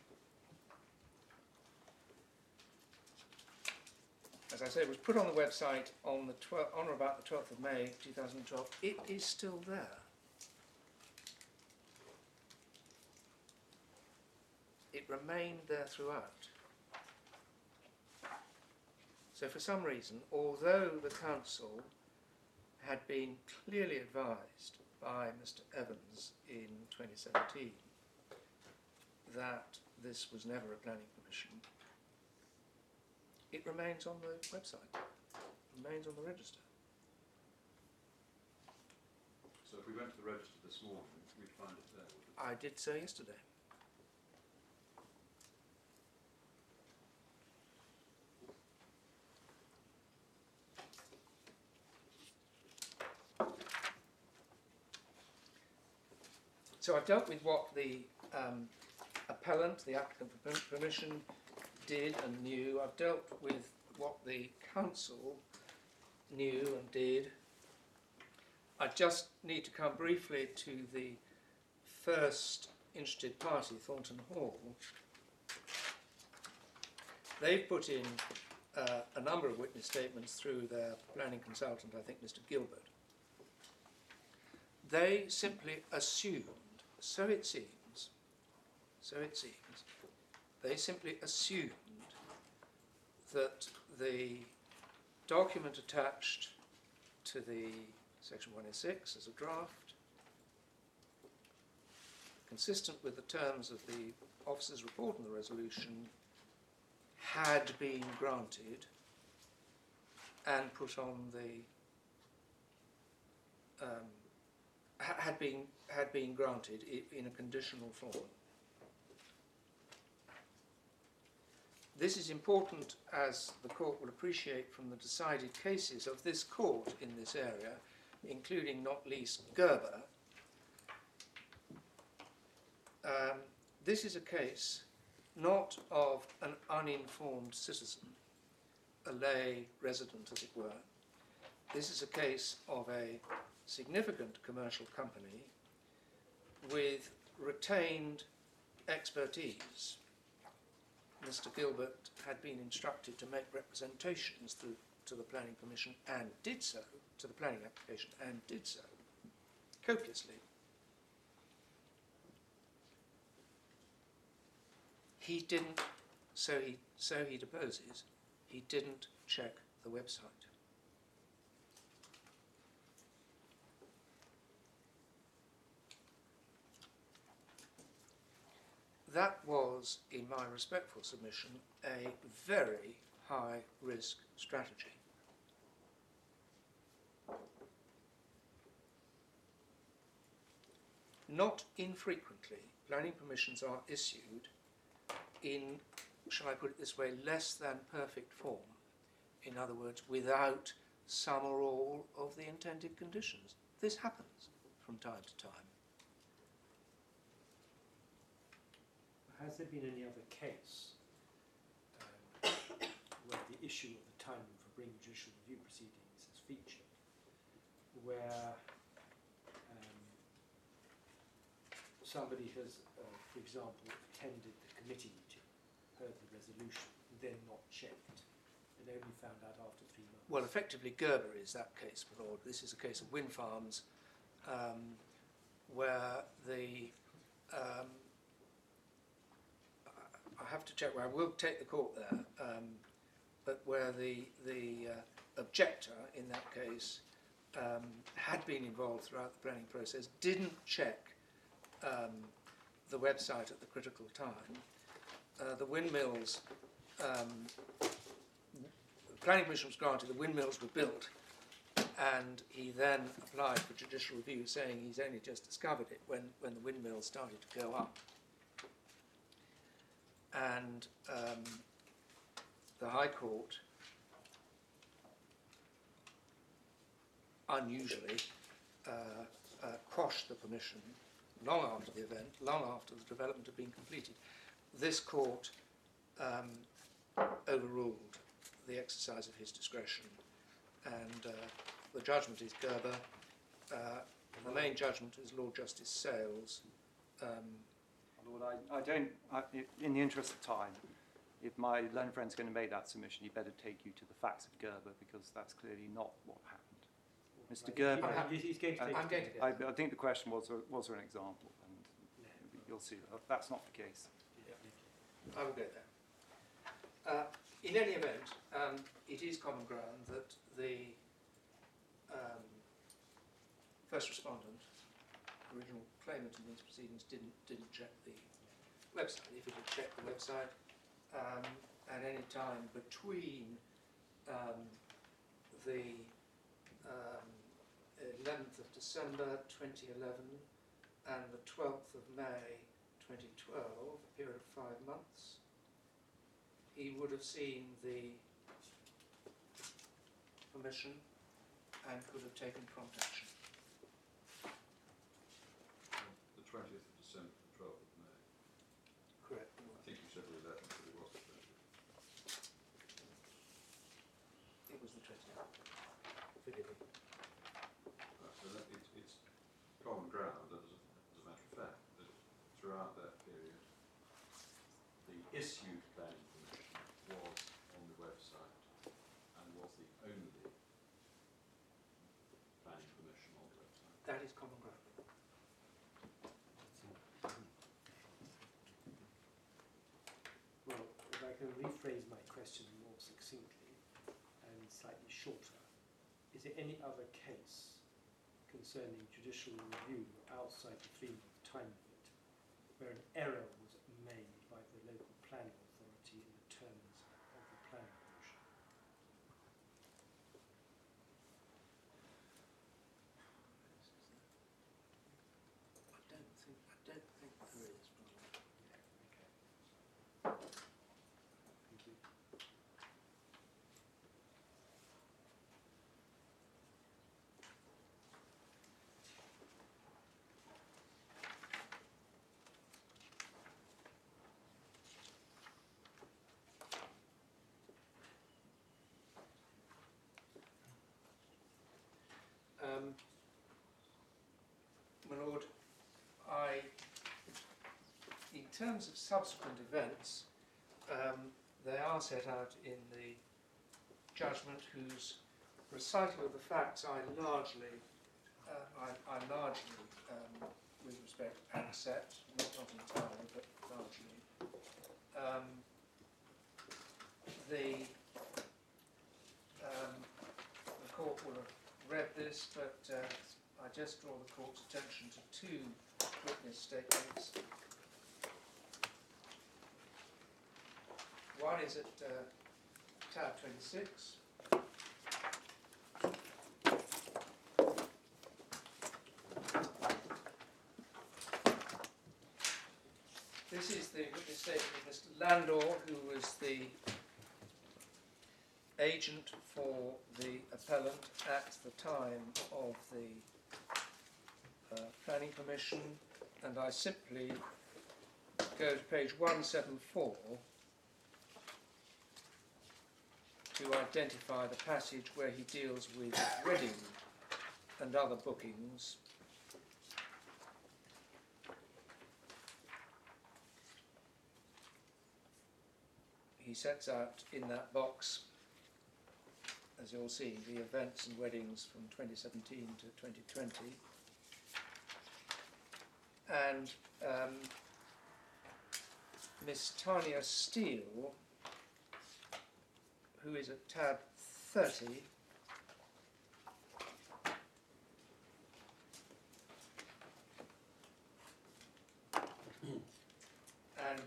as I say, was put on the website on or about the 12th of May 2012. It is still there. It remained there throughout. So for some reason, although the council had been clearly advised by Mr. Evans in 2017 that this was never a planning permission, it remains on the website, remains on the register. So if we went to the register this morning, we'd find it there, wouldn't we? I did so yesterday. So I've dealt with what the appellant, the applicant for permission, did and knew. I've dealt with what the council knew and did. I just need to come briefly to the first interested party, Thornton Hall. They've put in a number of witness statements through their planning consultant, I think Mr. Gilbert. They simply assumed, so it seems, they simply assumed that the document attached to the Section 106 as a draft, consistent with the terms of the officer's report on the resolution, had been granted and put on the had been granted in a conditional form. This is important, as the court will appreciate from the decided cases of this court in this area, including not least Gerber. This is a case not of an uninformed citizen, a lay resident as it were. This is a case of a significant commercial company with retained expertise. Mr. Gilbert had been instructed to make representations to the planning permission and did so, to the planning application, and did so copiously. He didn't, so he deposes, he didn't check the website. That was, in my respectful submission, a very high-risk strategy. Not infrequently, planning permissions are issued in, shall I put it this way, less than perfect form. In other words, without some or all of the intended conditions. this happens from time to time. Has there been any other case where the issue of the timing for bringing judicial review proceedings is featured, where somebody has, for example, attended the committee meeting, heard the resolution, and then not checked, and only found out after 3 months? Well, effectively, Gerber is that case, my lord. This is a case of wind farms where the I have to check. I will take the court there, but where the objector in that case had been involved throughout the planning process, didn't check the website at the critical time. The windmills, the planning permission was granted. The windmills were built, and he then applied for judicial review, saying he's only just discovered it when the windmills started to go up. And the High Court, unusually, quashed the permission long after the event, long after the development had been completed. This court overruled the exercise of his discretion, and the judgment is Gerber. The main judgment is Lord Justice Sales. Lord, in the interest of time, if my learned friend's going to make that submission, he better take you to the facts of Gerber, because that's clearly not what happened. Mr. Gerber, He's going to take I'm going to I think the question was there an example, and you'll see that's not the case. I will go there. In any event, it is common ground that the first respondent, original claimant in these proceedings, didn't check the website. If it had checked the website at any time between the 11th of December 2011 and the 12th of May 2012, a period of 5 months, he would have seen the permission and could have taken prompt action. The 20th of December to the 12th of May. Correct. I think you said the 11th, but it was the 20th. It was the 20th. Forgive me. So that it's common ground, as a matter of fact, that throughout that period, the issued planning permission was on the website and was the only planning permission on the website. That is common ground. Well, if I can rephrase my question more succinctly and slightly shorter, is there any other case concerning judicial review outside the 3-month time limit where an error was made by the local planning authority in the terms of the planning permission? I don't think there is. Okay. Thank you. My Lord, in terms of subsequent events, they are set out in the judgment, whose recital of the facts I largely, with respect, accept, not entirely, but largely. The court will have read this, but I just draw the court's attention to 2 witness statements. One is at tab 26. This is the witness statement of Mr. Landor, who was the agent for the appellant at the time of the Planning Commission, and I simply go to page 174 to identify the passage where he deals with wedding and other bookings. He sets out in that box, as you'll see, the events and weddings from 2017 to 2020. And Miss Tanya Steele, who is at tab 30, and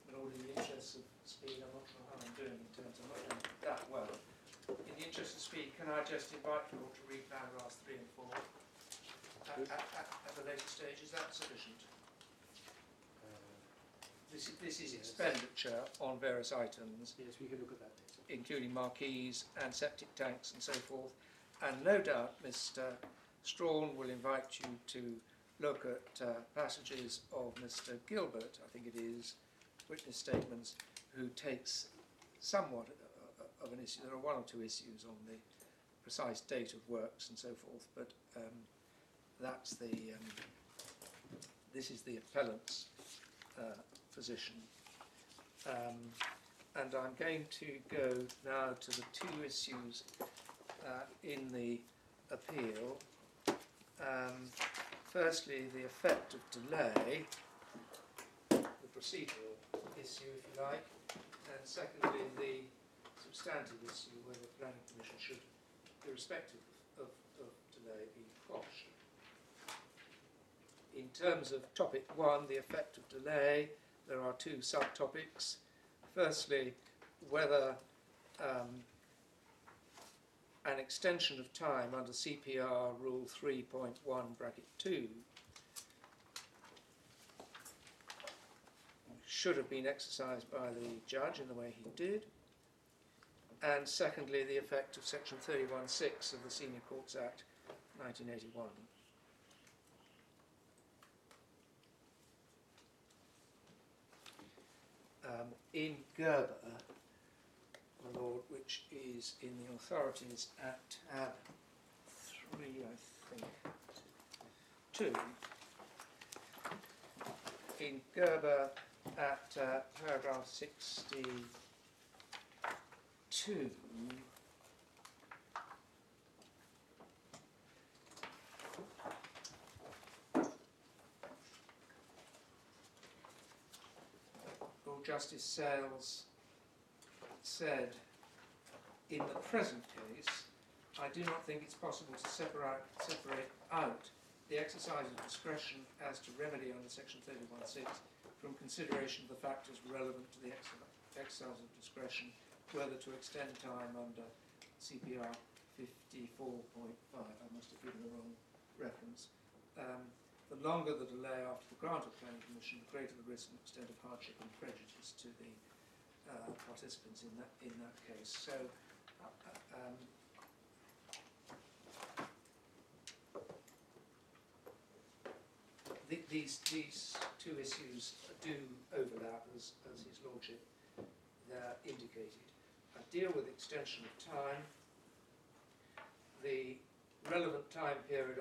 in order, in the interest of speed, I'm not sure how I'm doing in terms of not doing that well. In the interest of speed, can I just invite you all to read paragraphs 3 and 4 at a later stage? Is that sufficient? This is expenditure on various items. Yes, we can look at that later. Including marquees and septic tanks and so forth. And no doubt Mr. Strawn will invite you to look at passages of Mr. Gilbert, I think it is, witness statements, who takes somewhat of an issue. There are one or two issues on the precise date of works and so forth, but that's the this is the appellant's position. And I'm going to go now to the two issues in the appeal. Firstly, the effect of delay, the procedural issue, if you like, and secondly, the substantive issue, whether the Planning Commission should, irrespective of delay, be quashed. In terms of topic 1, the effect of delay, there are two subtopics. Firstly, whether an extension of time under CPR Rule 3.1(2) should have been exercised by the judge in the way he did. And secondly, the effect of Section 31(6) of the Senior Courts Act 1981. In Gerber, my lord, which is in the authorities at tab 3, I think, 2. In Gerber at paragraph 62, Justice Sales said, in the present case, I do not think it's possible to separate out the exercise of discretion as to remedy under Section 31(6) from consideration of the factors relevant to the exercise of discretion, whether to extend time under CPR 54.5. I must have given the wrong reference. The longer the delay after the grant of planning permission, the greater the risk and extent of hardship and prejudice to the participants in that case. So, these two issues do overlap, as His Lordship indicated. I deal with extension of time. The relevant time period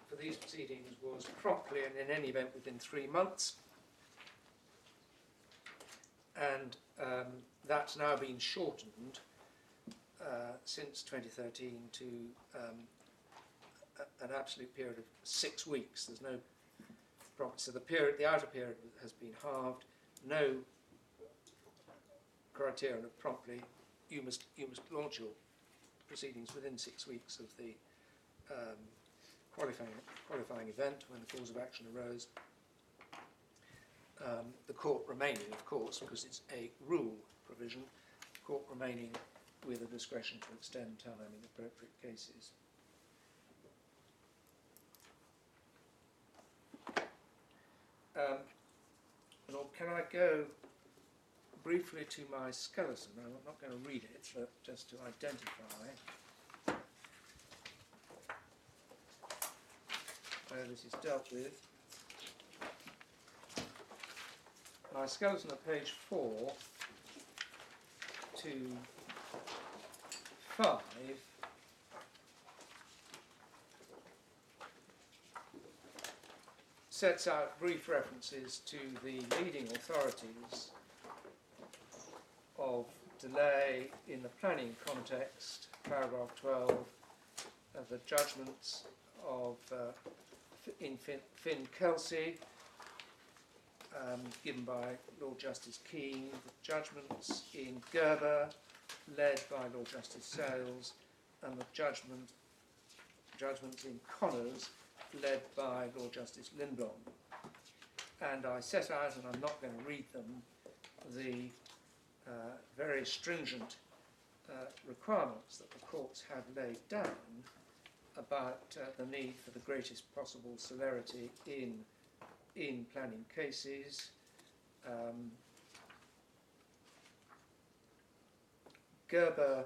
for these proceedings was promptly and in any event within 3 months, and that's now been shortened since 2013 to an absolute period of 6 weeks. There's no prompt, so the outer period has been halved. No criterion of promptly. You must launch your proceedings within 6 weeks of the qualifying event when the cause of action arose. The court remaining, of course, because it's a rule provision, the court remaining with a discretion to extend time in appropriate cases. Lord, can I go briefly to my skeleton? I'm not going to read it, but just to identify this is dealt with. My skeleton at page 4 to 5 sets out brief references to the leading authorities of delay in the planning context, paragraph 12, of the judgments of in Finn Kelsey, given by Lord Justice Keane, the judgments in Gerber, led by Lord Justice Sales, and the judgments in Connors, led by Lord Justice Lindblom. And I set out, and I'm not going to read them, the very stringent requirements that the courts have laid down about the need for the greatest possible celerity in planning cases. Gerber,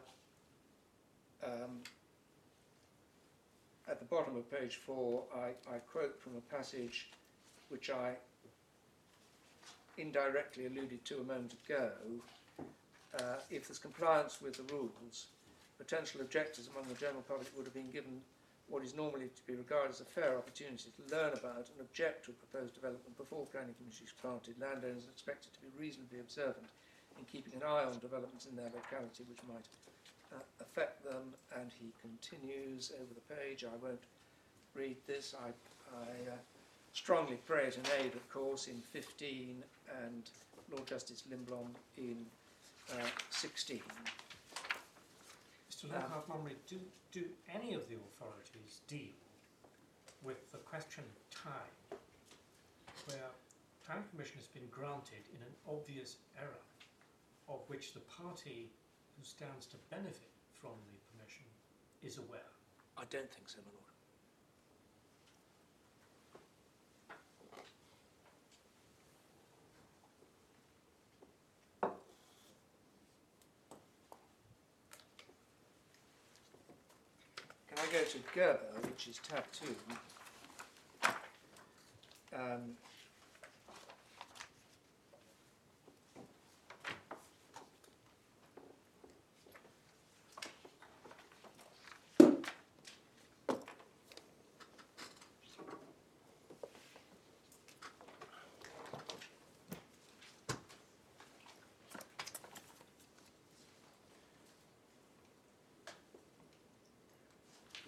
at the bottom of page 4, I quote from a passage which I indirectly alluded to a moment ago. If there's compliance with the rules, potential objectors among the general public would have been given what is normally to be regarded as a fair opportunity to learn about and object to a proposed development before planning permission is granted. Landowners are expected to be reasonably observant in keeping an eye on developments in their locality which might affect them. And he continues over the page. I won't read this. I strongly pray to aid, of course, in 15 and Lord Justice Lindblom in 16. Mr. Lockhart Montgomery, do any of the authorities deal with the question of time, where planning permission has been granted in an obvious error, of which the party who stands to benefit from the permission is aware? I don't think so, my lord. Can I go to Gerber, which is tab 2?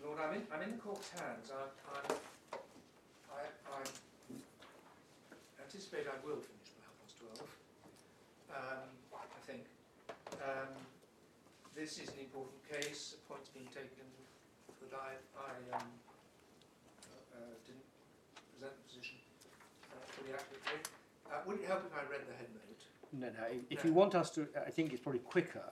Lord, I'm in the court's hands. I anticipate I will finish by 12:30. I think. This is an important case. A point's been taken that I didn't present the position fully accurately. Would it help if I read the head note? No. If you want us to, I think it's probably quicker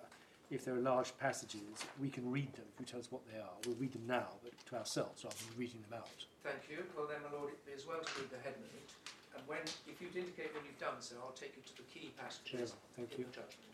if there are large passages. We can read them if you tell us what they are. We'll read them now, but to ourselves rather than reading them out. Thank you. Well then, my lord, it'd be as well to read the head note. And if you'd indicate when you've done so, I'll take you to the key passages in the judgment.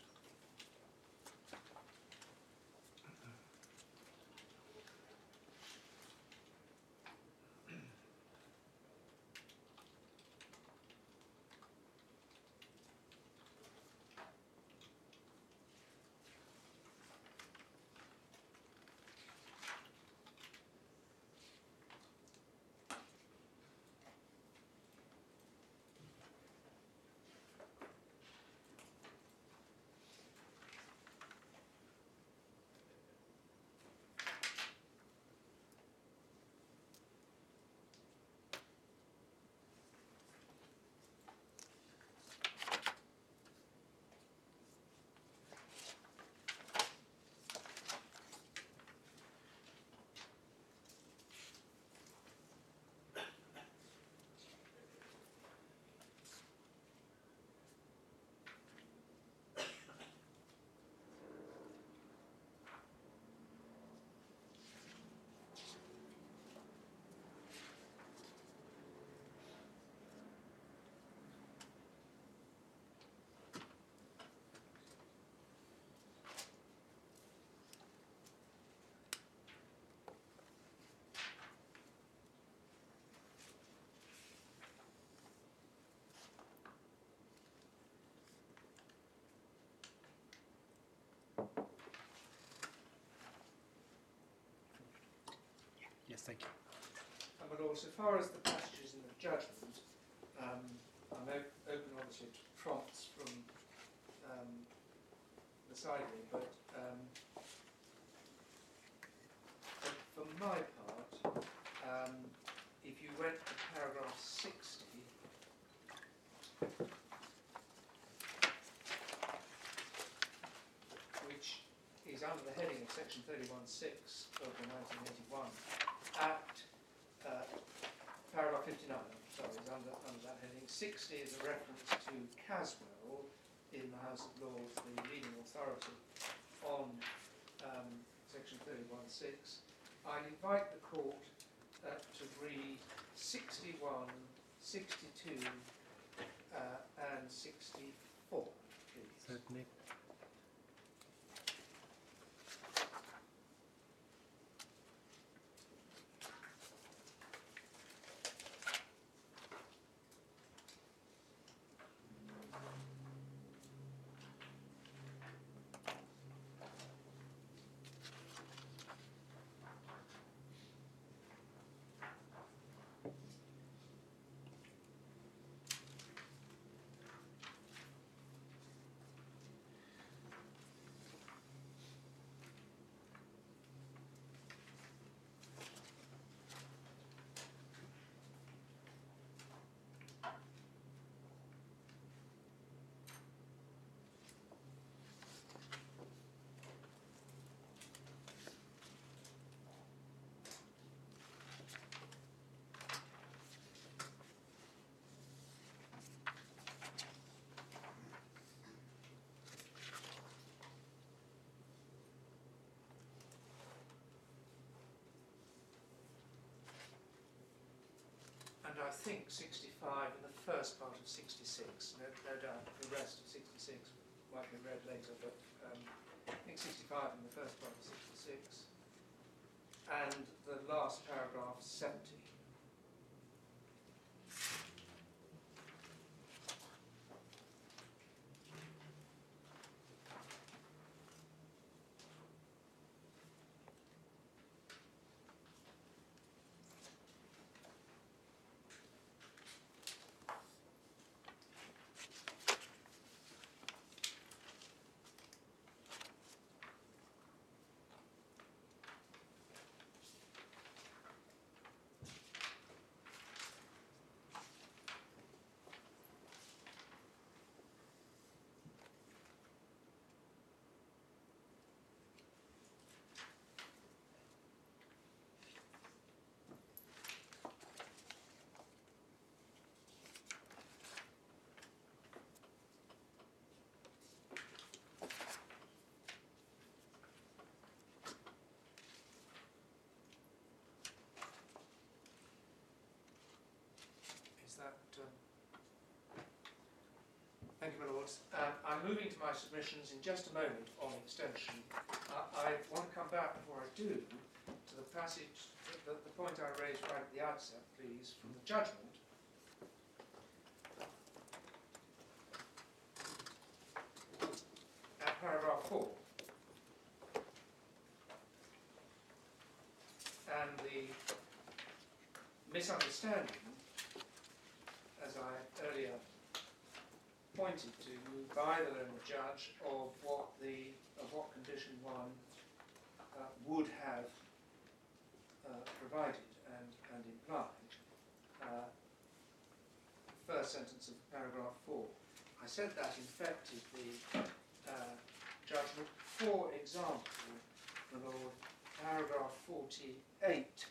Yes, thank you. And but also, so far as the passages in the judgment, I'm open obviously to prompts from the side of me, but for my part, if you went to paragraph 60, which is under the heading of section 31(6) of the 1981 Act, paragraph 59, sorry, is under that heading. 60 is a reference to Caswell in the House of Lords, the leading authority on section 31(6). I'd invite the court to read 61, 62 and 64, please. Certainly. And I think 65 in the first part of 66, no doubt the rest of 66 might be read later, but I think 65 in the first part of 66, and the last paragraph 70. Thank you, my lords. I'm moving to my submissions in just a moment on extension. I want to come back before I do to the passage, the point I raised right at the outset, please, from the judgment. At paragraph 4. And the misunderstanding, as I earlier pointed to by the learned judge, of what condition 1 would have provided and implied. First sentence of paragraph 4. I said that infected the judgment. For example, my lord, paragraph 48.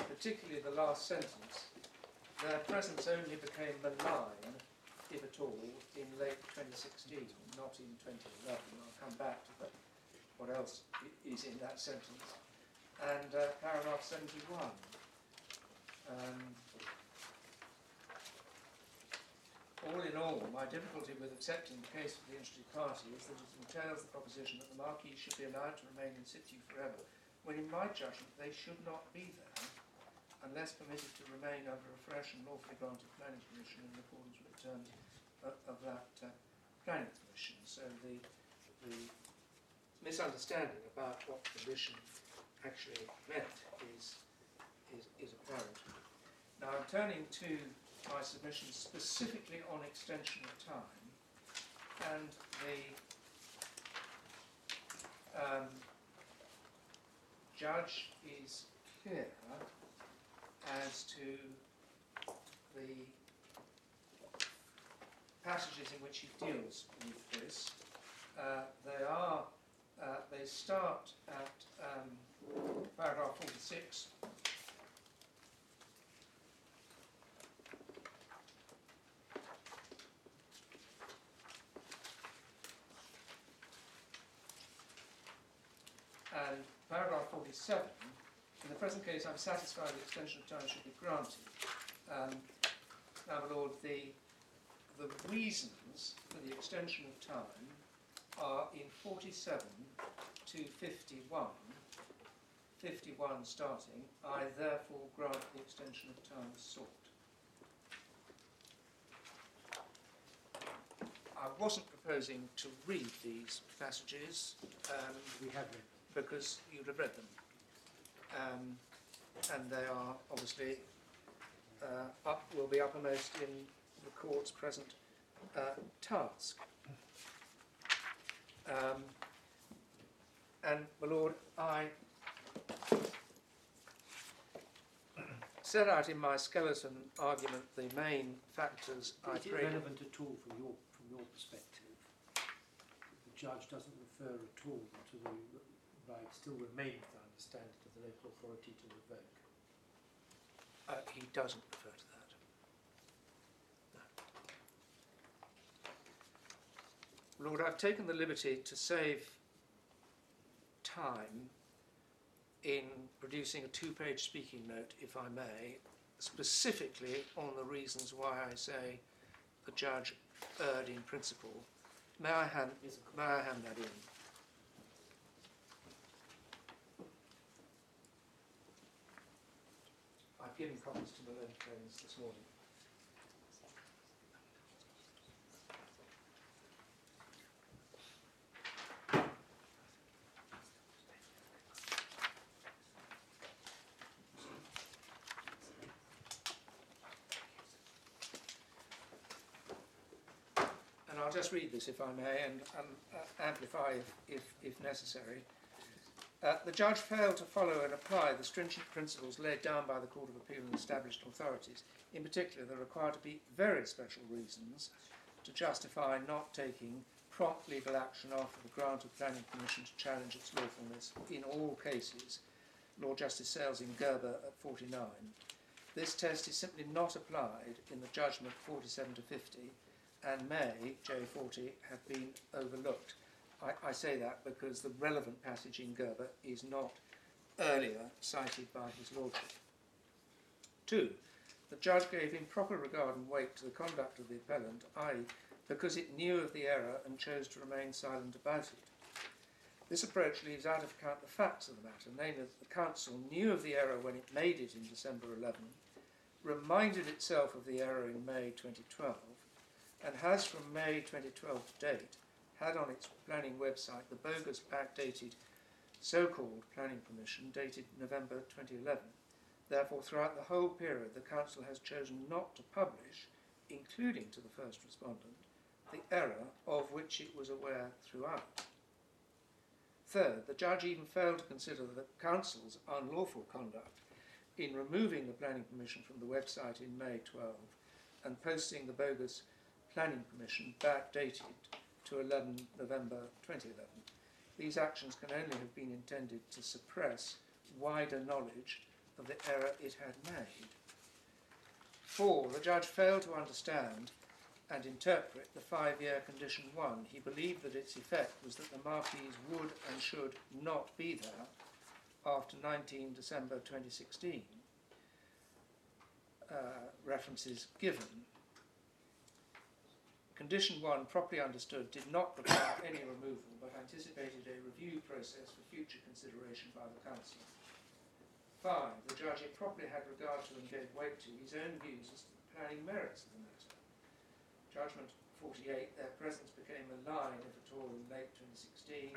Particularly the last sentence, their presence only became malign, if at all, in late 2016, not in 2011. I'll come back to what else is in that sentence. And paragraph 71. All in all, my difficulty with accepting the case of the interested party is that it entails the proposition that the marquees should be allowed to remain in situ forever, when in my judgment they should not be there, unless permitted to remain under a fresh and lawfully granted planning permission in accordance with the terms of that planning permission. So the misunderstanding about what condition actually meant is apparent. Now I'm turning to my submission specifically on extension of time, and the judge is clear as to the passages in which he deals with this. They start at paragraph 46. And paragraph 47, in the present case I'm satisfied the extension of time should be granted. Now, my Lord, the reasons for the extension of time are in 47 to 51, 51 starting, I therefore grant the extension of time sought. I wasn't proposing to read these passages. We have read. Because you'd have read them. And they are obviously will be uppermost in the court's present task. And, my Lord, I set out in my skeleton argument the main factors I Is it relevant at all from your perspective? The judge doesn't refer at all to the right, still remains, I understand it, of the local authority to revoke. He doesn't refer to that. No. Lord, I've taken the liberty to save time in producing a two-page speaking note, if I may, specifically on the reasons why I say the judge erred in principle. May I hand that in? I've given copies to my own friends this morning. And I'll just read this, if I may, and amplify if necessary. The judge failed to follow and apply the stringent principles laid down by the Court of Appeal and established authorities. In particular, there are required to be very special reasons to justify not taking prompt legal action after the grant of planning permission to challenge its lawfulness in all cases. Lord Justice Sales in Gerber at 49. This test is simply not applied in the judgment 47 to 50, and may, J40, have been overlooked. I say that because the relevant passage in Gerber is not earlier cited by his lordship. 2. The judge gave improper regard and weight to the conduct of the appellant, i.e. because it knew of the error and chose to remain silent about it. This approach leaves out of account the facts of the matter, namely that the council knew of the error when it made it in December 11, reminded itself of the error in May 2012, and has from May 2012 to date had on its planning website the bogus backdated so-called planning permission dated November 2011. Therefore, throughout the whole period, the council has chosen not to publish, including to the first respondent, the error of which it was aware throughout. Third, the judge even failed to consider the council's unlawful conduct in removing the planning permission from the website in May 12 and posting the bogus planning permission backdated to 11 November 2011. These actions can only have been intended to suppress wider knowledge of the error it had made. 4. The judge failed to understand and interpret the 5-year condition 1. He believed that its effect was that the marquees would and should not be there after 19 December 2016. References given. Condition 1, properly understood, did not require any removal, but anticipated a review process for future consideration by the council. 5. The judge improperly had regard to and gave weight to his own views as to the planning merits of the matter. Judgment 48, their presence became malign, if at all, in late 2016.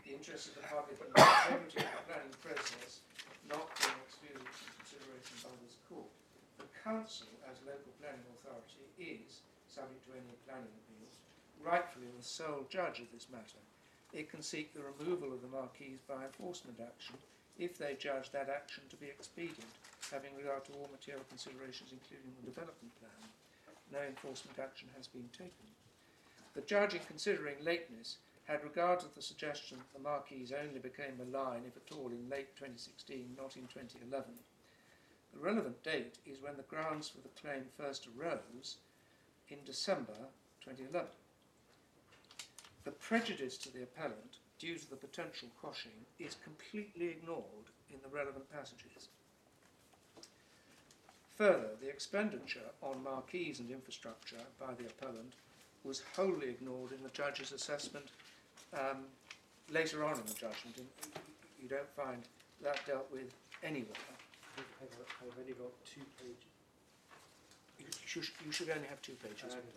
The interests of the public and the integrity of the planning process not being excluded from consideration by this court. The council, as local planning authority, is, subject to any planning appeals, rightfully the sole judge of this matter. It can seek the removal of the marquees by enforcement action if they judge that action to be expedient, having regard to all material considerations including the development plan. No enforcement action has been taken. The judge, in considering lateness, had regard to the suggestion that the marquees only became malign, if at all, in late 2016, not in 2011. The relevant date is when the grounds for the claim first arose in December 2011. The prejudice to the appellant, due to the potential quashing, is completely ignored in the relevant passages. Further, the expenditure on marquees and infrastructure by the appellant was wholly ignored in the judge's assessment later on in the judgment. You don't find that dealt with anywhere. I've only got 2 pages. You should only have 2 pages. I haven't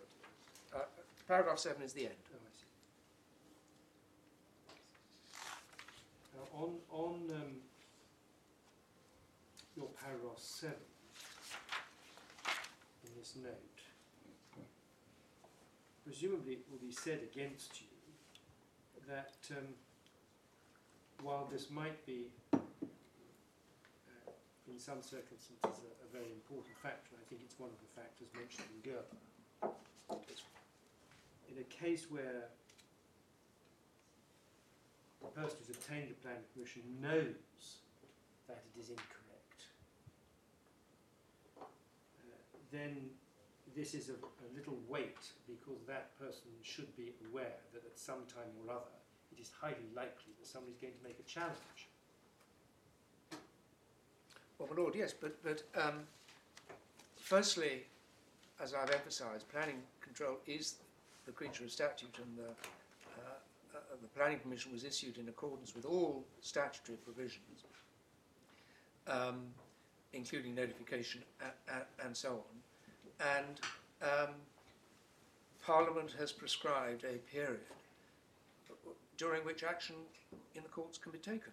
got it. Paragraph 7 is the end. Oh, I see. Now, on your paragraph 7, in this note, presumably it will be said against you that while this might be, in some circumstances, a very important factor, I think it's one of the factors mentioned in Gerber, in a case where the person who's obtained the planning permission knows that it is incorrect, then this is a little weight, because that person should be aware that at some time or other it is highly likely that somebody's going to make a challenge. Well, my lord, yes, but firstly, as I've emphasised, planning control is the creature of statute, and the planning permission was issued in accordance with all statutory provisions, including notification and so on. And Parliament has prescribed a period during which action in the courts can be taken.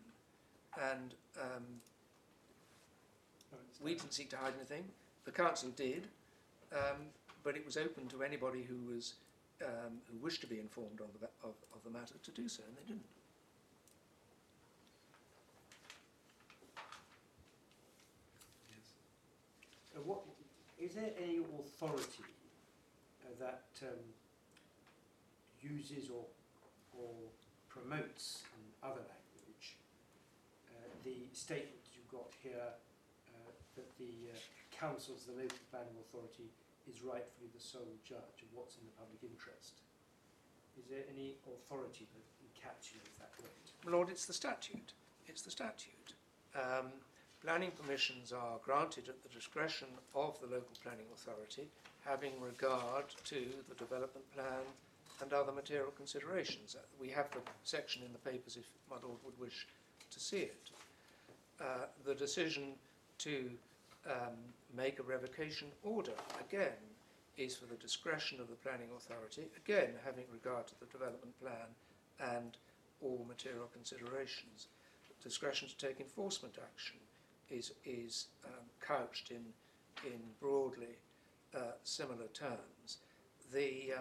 And we didn't seek to hide anything. The council did, but it was open to anybody who was who wished to be informed of the matter to do so, and they didn't. Yes. What is there any authority that uses or promotes in other language the statement you've got here that the councils, the local planning authority, is rightfully the sole judge of what's in the public interest? Is there any authority that encapsulates that right? My lord, it's the statute. It's the statute. Planning permissions are granted at the discretion of the local planning authority, having regard to the development plan and other material considerations. We have the section in the papers if my lord would wish to see it. The decision to make a revocation order, again, is for the discretion of the planning authority, again having regard to the development plan and all material considerations. Discretion to take enforcement action is couched in broadly similar terms. The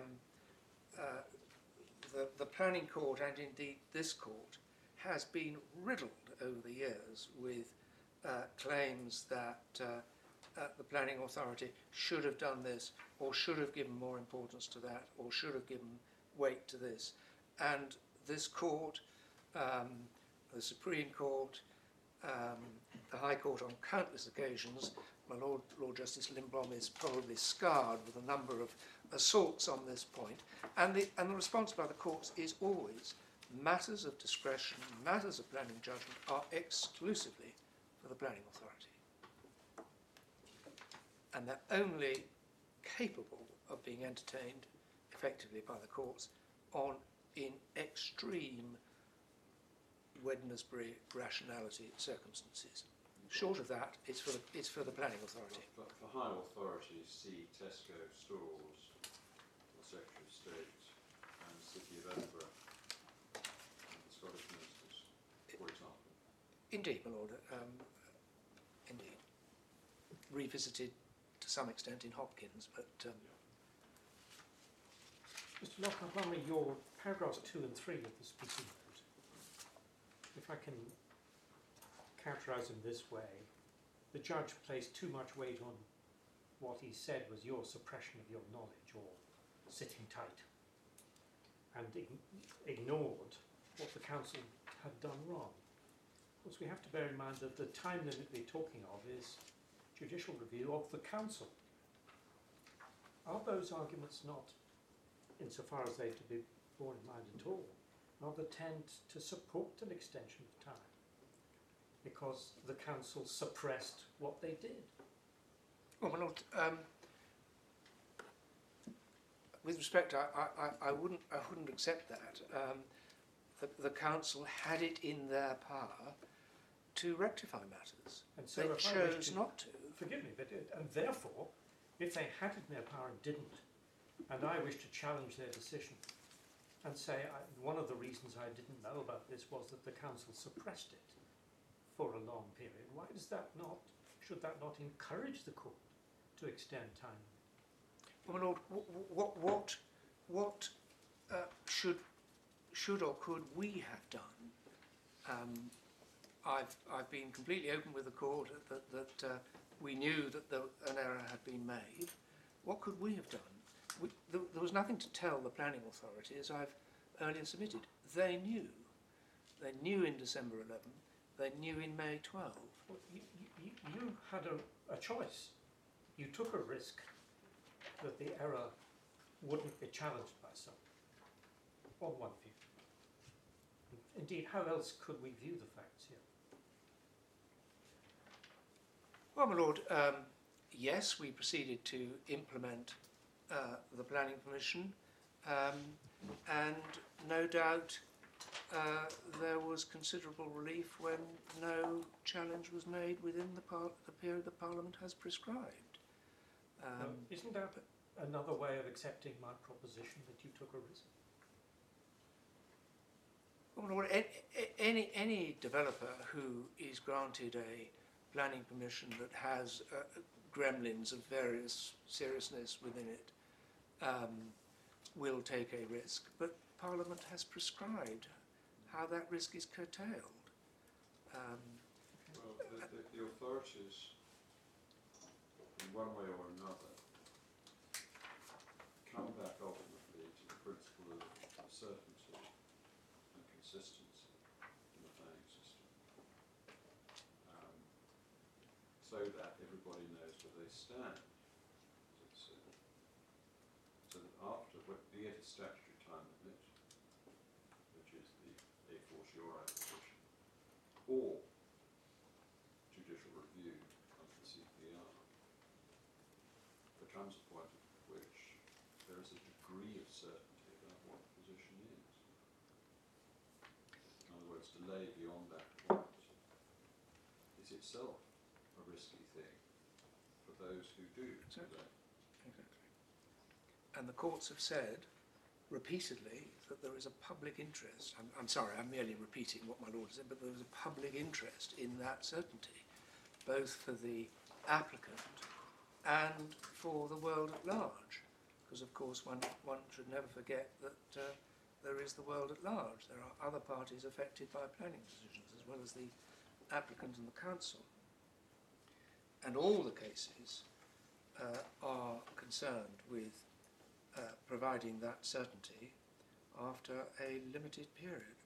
planning court, and indeed this court, has been riddled over the years with claims that the planning authority should have done this, or should have given more importance to that, or should have given weight to this. And this court, the Supreme Court, the High Court on countless occasions, my Lord Justice Lindblom is probably scarred with a number of assaults on this point, and the response by the courts is always matters of discretion, matters of planning judgment are exclusively for the planning authority. And they're only capable of being entertained effectively by the courts in extreme Wednesbury rationality circumstances. Short of that, it's for the planning authority. But for high authorities, see Tesco stores Estate and the City of Edinburgh and the Scottish ministers, for example. Indeed, my lord. Indeed. Revisited to some extent in Hopkins, but Mr. Lockhart, your paragraphs 2 and 3 of the speaking note, if I can characterise them this way, the judge placed too much weight on what he said was your suppression of your knowledge or sitting tight, and ignored what the council had done wrong. Of course, we have to bear in mind that the time limit we're talking of is judicial review of the council. Are those arguments not, insofar as they're to be borne in mind at all, rather tend to support an extension of time? Because the council suppressed what they did. well, my lord. With respect, I wouldn't accept that. The council had it in their power to rectify matters. And so They if I wish chose to- not to. Forgive me, but and therefore, if they had it in their power and didn't, and I wish to challenge their decision and say one of the reasons I didn't know about this was that the council suppressed it for a long period, why does that not, should that not encourage the court to extend time? Well, my lord, what should or could we have done? I've been completely open with the court that we knew that an error had been made. What could we have done? There was nothing to tell the planning authority, as I've earlier submitted. They knew. They knew in December 11. They knew in May 12. Well, you had a choice. You took a risk that the error wouldn't be challenged by some, on one view. Indeed, how else could we view the facts here? Well, my lord, yes, we proceeded to implement the planning permission, and no doubt there was considerable relief when no challenge was made within the period that Parliament has prescribed. Isn't that another way of accepting my proposition that you took a risk? Well, my lord, any developer who is granted a planning permission that has gremlins of various seriousness within it will take a risk, but Parliament has prescribed how that risk is curtailed. Well, the authorities, in one way or another, come back ultimately to the principle of certainty and consistency in the planning system, so that everybody knows where they stand. So that after, be it a statutory time limit, which is the a fortiori position, or judicial review under the CPR, there comes a point at which there is a degree of certainty about what the position is. In other words, delay beyond that point is itself a risky thing for those who do delay. And the courts have said repeatedly that there is a public interest. I'm sorry, I'm merely repeating what my lord said, but there is a public interest in that certainty, both for the applicant and for the world at large. Because, of course, one should never forget that there is the world at large. There are other parties affected by planning decisions, as well as the applicant and the council. And all the cases are concerned with providing that certainty after a limited period.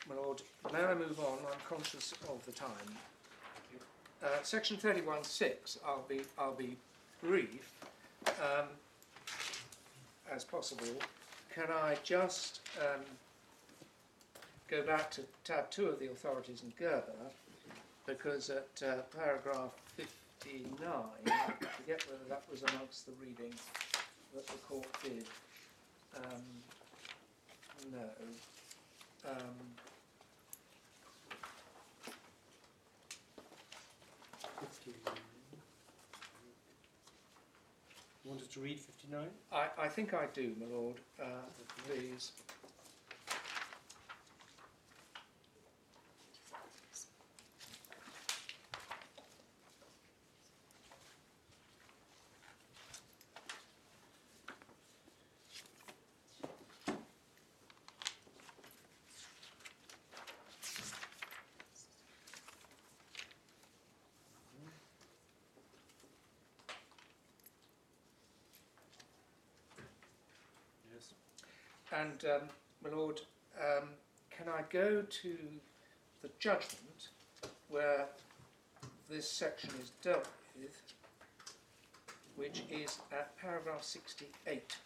My lord, may I move on? I'm conscious of the time. Section 31(6). I'll be brief as possible. Can I just go back to tab 2 of the authorities and Gerber, because at paragraph 59, I forget whether that was amongst the reading that the court did. no. You want us to read 59? I think I do, my lord. Please. Yes. And, my lord, can I go to the judgment where this section is dealt with, which is at paragraph 68.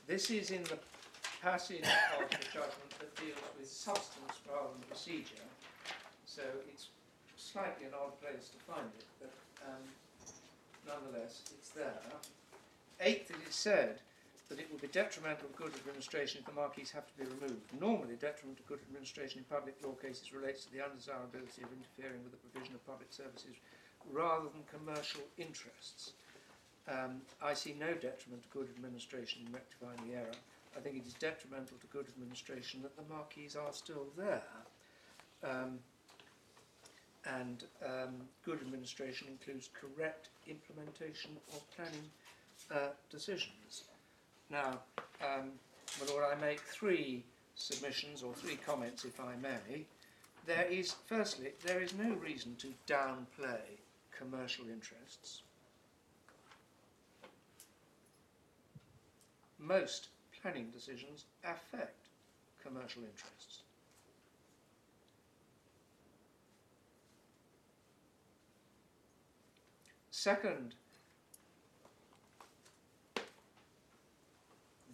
This is in the passage of the judgment that deals with substance rather than procedure, so it's slightly an odd place to find it, but nonetheless it's there. Eighth, it is said that it would be detrimental to good administration if the marquees have to be removed. Normally, detriment to good administration in public law cases relates to the undesirability of interfering with the provision of public services rather than commercial interests. I see no detriment to good administration in rectifying the error. I think it is detrimental to good administration that the marquees are still there. Good administration includes correct implementation of planning decisions. Now, my lord, I make three submissions or three comments, if I may. Firstly, there is no reason to downplay commercial interests. Most planning decisions affect commercial interests. Second,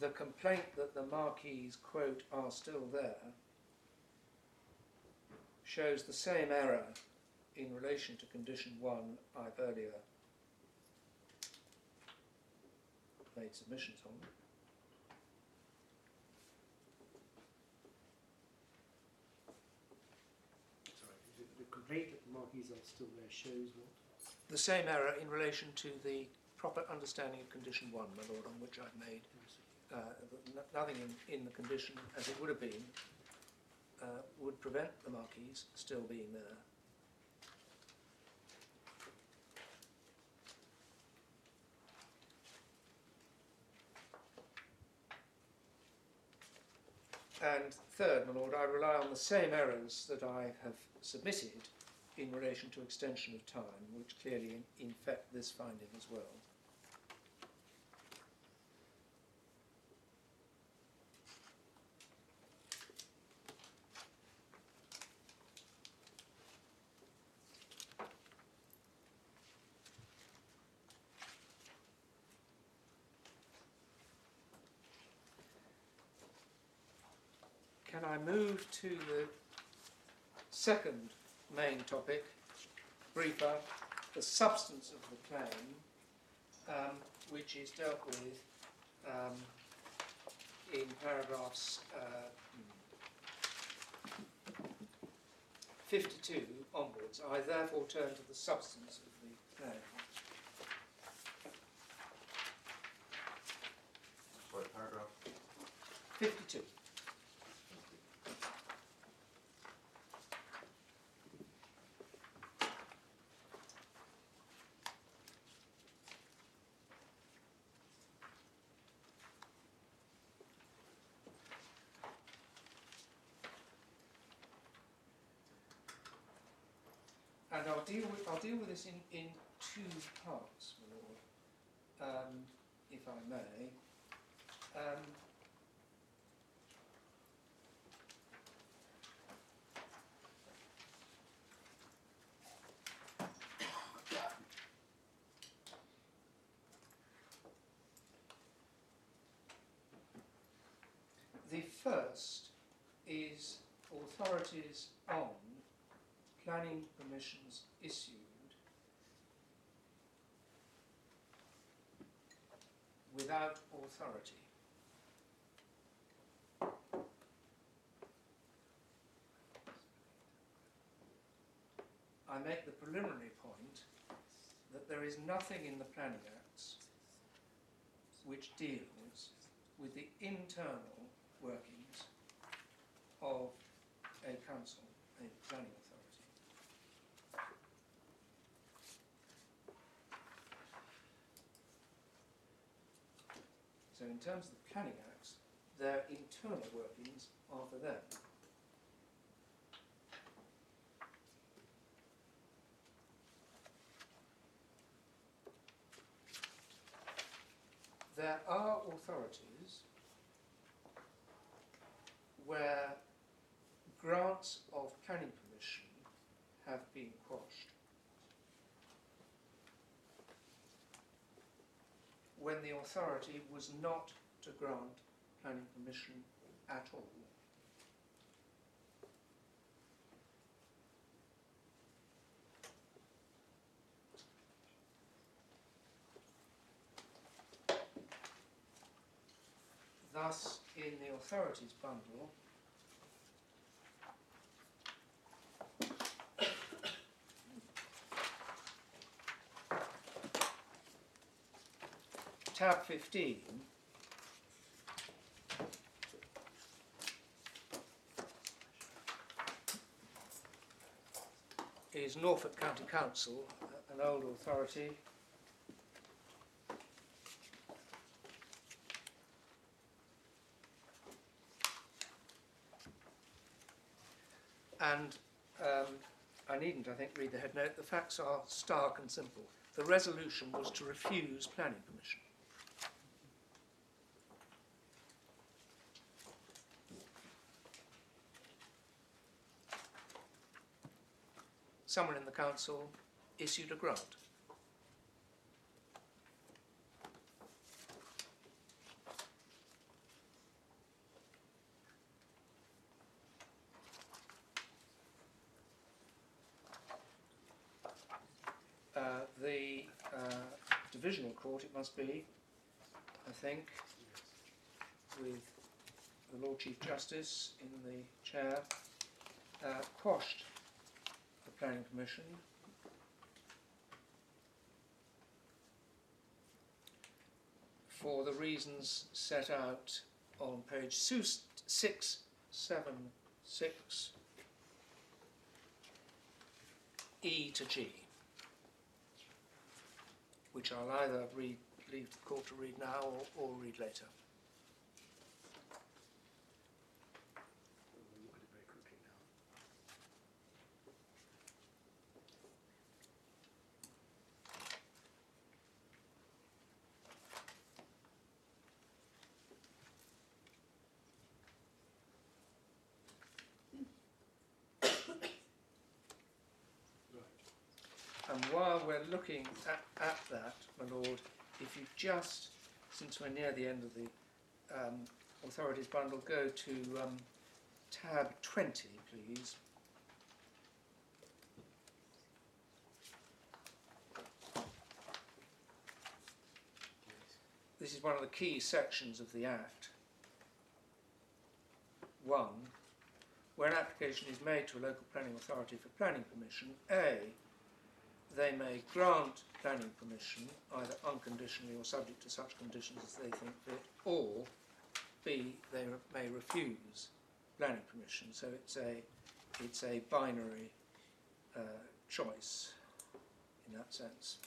the complaint that the marquees, quote, are still there shows the same error in relation to condition 1 I've earlier made submissions on. Sorry, the complaint that the marquees are still there shows what? The same error in relation to the proper understanding of condition 1, my lord, on which I've made nothing in the condition as it would have been would prevent the marquees still being there. And third, my lord, I rely on the same errors that I have submitted in relation to extension of time, which clearly infect this finding as well. Can I move to the second main topic, briefer, the substance of the claim, which is dealt with in paragraphs 52 onwards. I therefore turn to the substance of the claim. Sorry, paragraph? 52. And I'll deal with this in two parts, my lord, if I may. The first is authorities on planning permission permissions issued without authority. I make the preliminary point that there is nothing in the Planning Acts which deals with the internal workings of a council, a planning authority. So in terms of the Planning Acts, their internal workings are for them. There are authorities where grants of planning permission have been quashed. When the authority was not to grant planning permission at all. Thus, in the authorities bundle, tab 15 is Norfolk County Council, an old authority. And I needn't, I think, read the head note. The facts are stark and simple. The resolution was to refuse planning permission. Someone in the council issued a grant. The divisional court, it must be, I think, with the Lord Chief Justice in the chair, quashed the planning permission for the reasons set out on page 676 E to G, which I'll either leave the court to read now or read later. We'll look at it very quickly now. And while we're looking at that, my lord, if you just, since we're near the end of the authorities bundle, go to tab 20, please. This is one of the key sections of the Act. 1. Where an application is made to a local planning authority for planning permission, A, they may grant planning permission, either unconditionally or subject to such conditions as they think fit, or B, they may refuse planning permission. So it's a binary choice in that sense.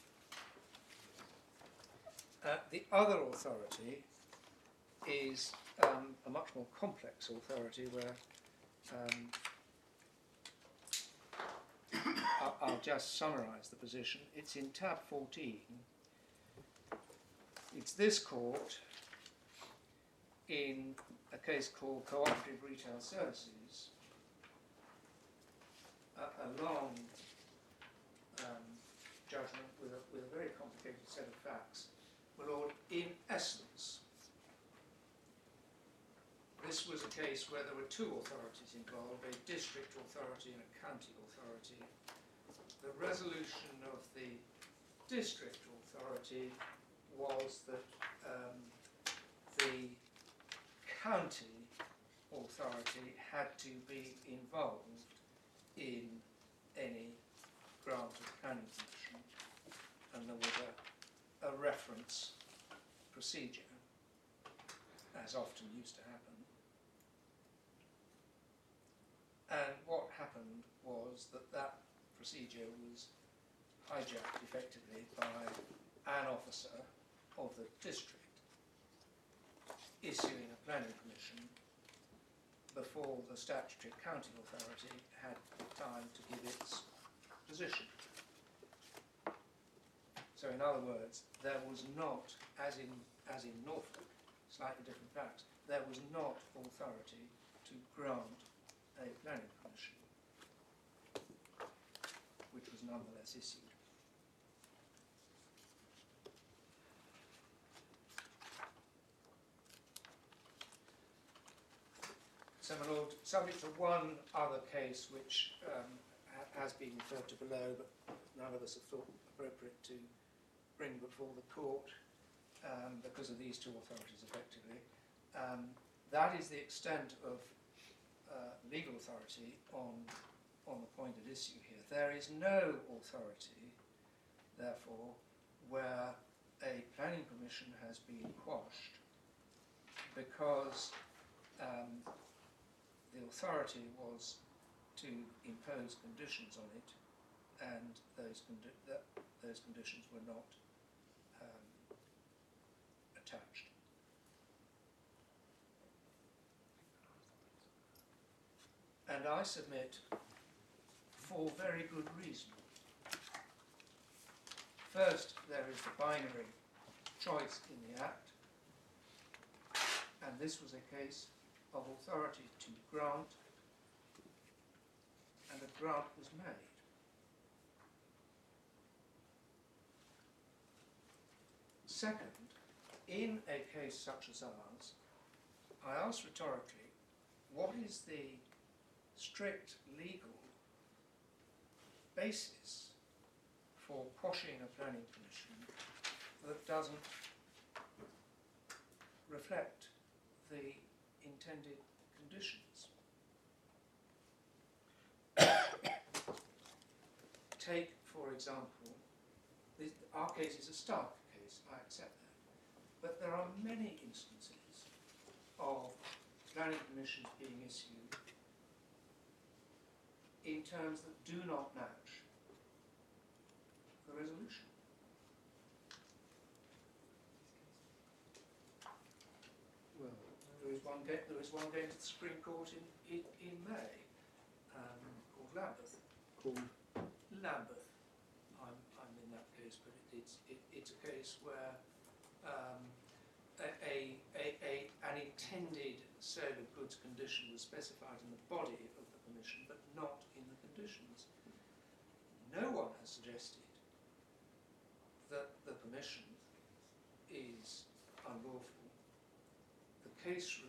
The other authority is a much more complex authority where I'll just summarise the position. It's in tab 14. It's this court in a case called Cooperative Retail Services, a long judgment with a very complicated set of facts. My lord, in essence, this was a case where there were two authorities involved, a district authority and a county authority, the resolution of the district authority was that the county authority had to be involved in any grant of planning permission, and there was a reference procedure, as often used to happen. And what happened was that that procedure was hijacked effectively by an officer of the district issuing a planning permission before the statutory county authority had time to give its position. So in other words, there was not, as in Norfolk, slightly different facts, there was not authority to grant a planning permission, which was nonetheless issued. So, my Lord, subject to one other case which has been referred to below, but none of us have thought appropriate to bring before the court because of these two authorities, effectively. That is the extent of legal authority on the point at issue here. There is no authority, therefore, where a planning permission has been quashed because the authority was to impose conditions on it, and those conditions were not attached. And I submit for very good reason. First, there is the binary choice in the Act, and this was a case of authority to grant, and a grant was made. Second, in a case such as ours, I ask rhetorically, what is the strict legal basis for quashing a planning permission that doesn't reflect the intended conditions? Take, for example, our case is a stark case, I accept that, but there are many instances of planning permissions being issued in terms that do not match the resolution. Well, there is one going to the Supreme Court in May, called Lambeth. I'm in that case, but it's a case where an intended sale of goods condition was specified in the body of the permission, but not in the conditions. No one has suggested that the permission is unlawful. The case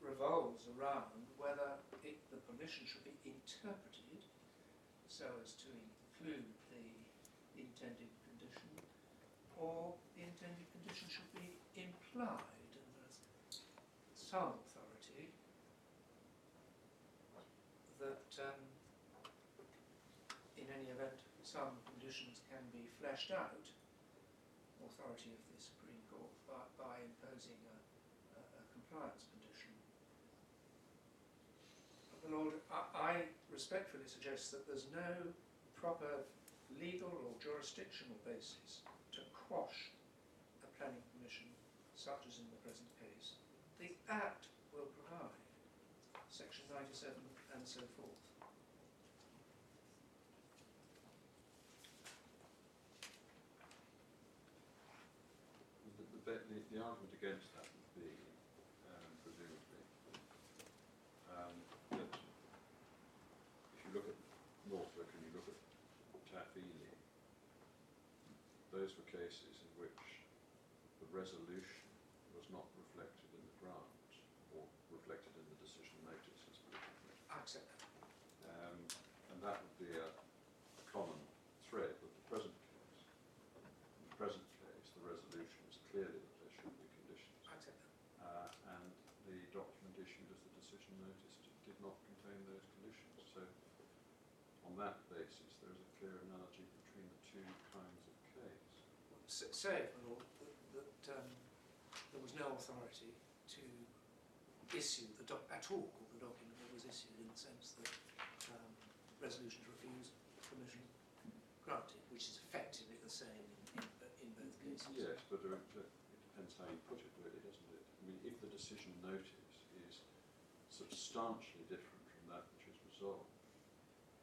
revolves around whether the permission should be interpreted so as to include the intended condition, or the intended condition should be implied. And there's some authority that, in any event, some conditions can be fleshed out, authority of the Supreme Court, by imposing a compliance condition. But, my Lord, I respectfully suggest that there's no proper legal or jurisdictional basis to quash a planning permission such as in the present case. The Act will provide, Section 97 and so forth. The argument against that would be, presumably, that if you look at Norfolk and you look at Taff-Ely, those were cases in which the resolution was not reflected in the grant, or reflected in the decision notice, as we I accept that. and that would be a common that basis, there is a clear analogy between the two kinds of case. Say, my lord, that there was no authority to issue the at all the document that was issued, in the sense that resolution to refuse permission granted, which is effectively the same in both cases. Yes, but it depends how you put it, really, doesn't it? I mean, if the decision notice is substantially different from that which is resolved,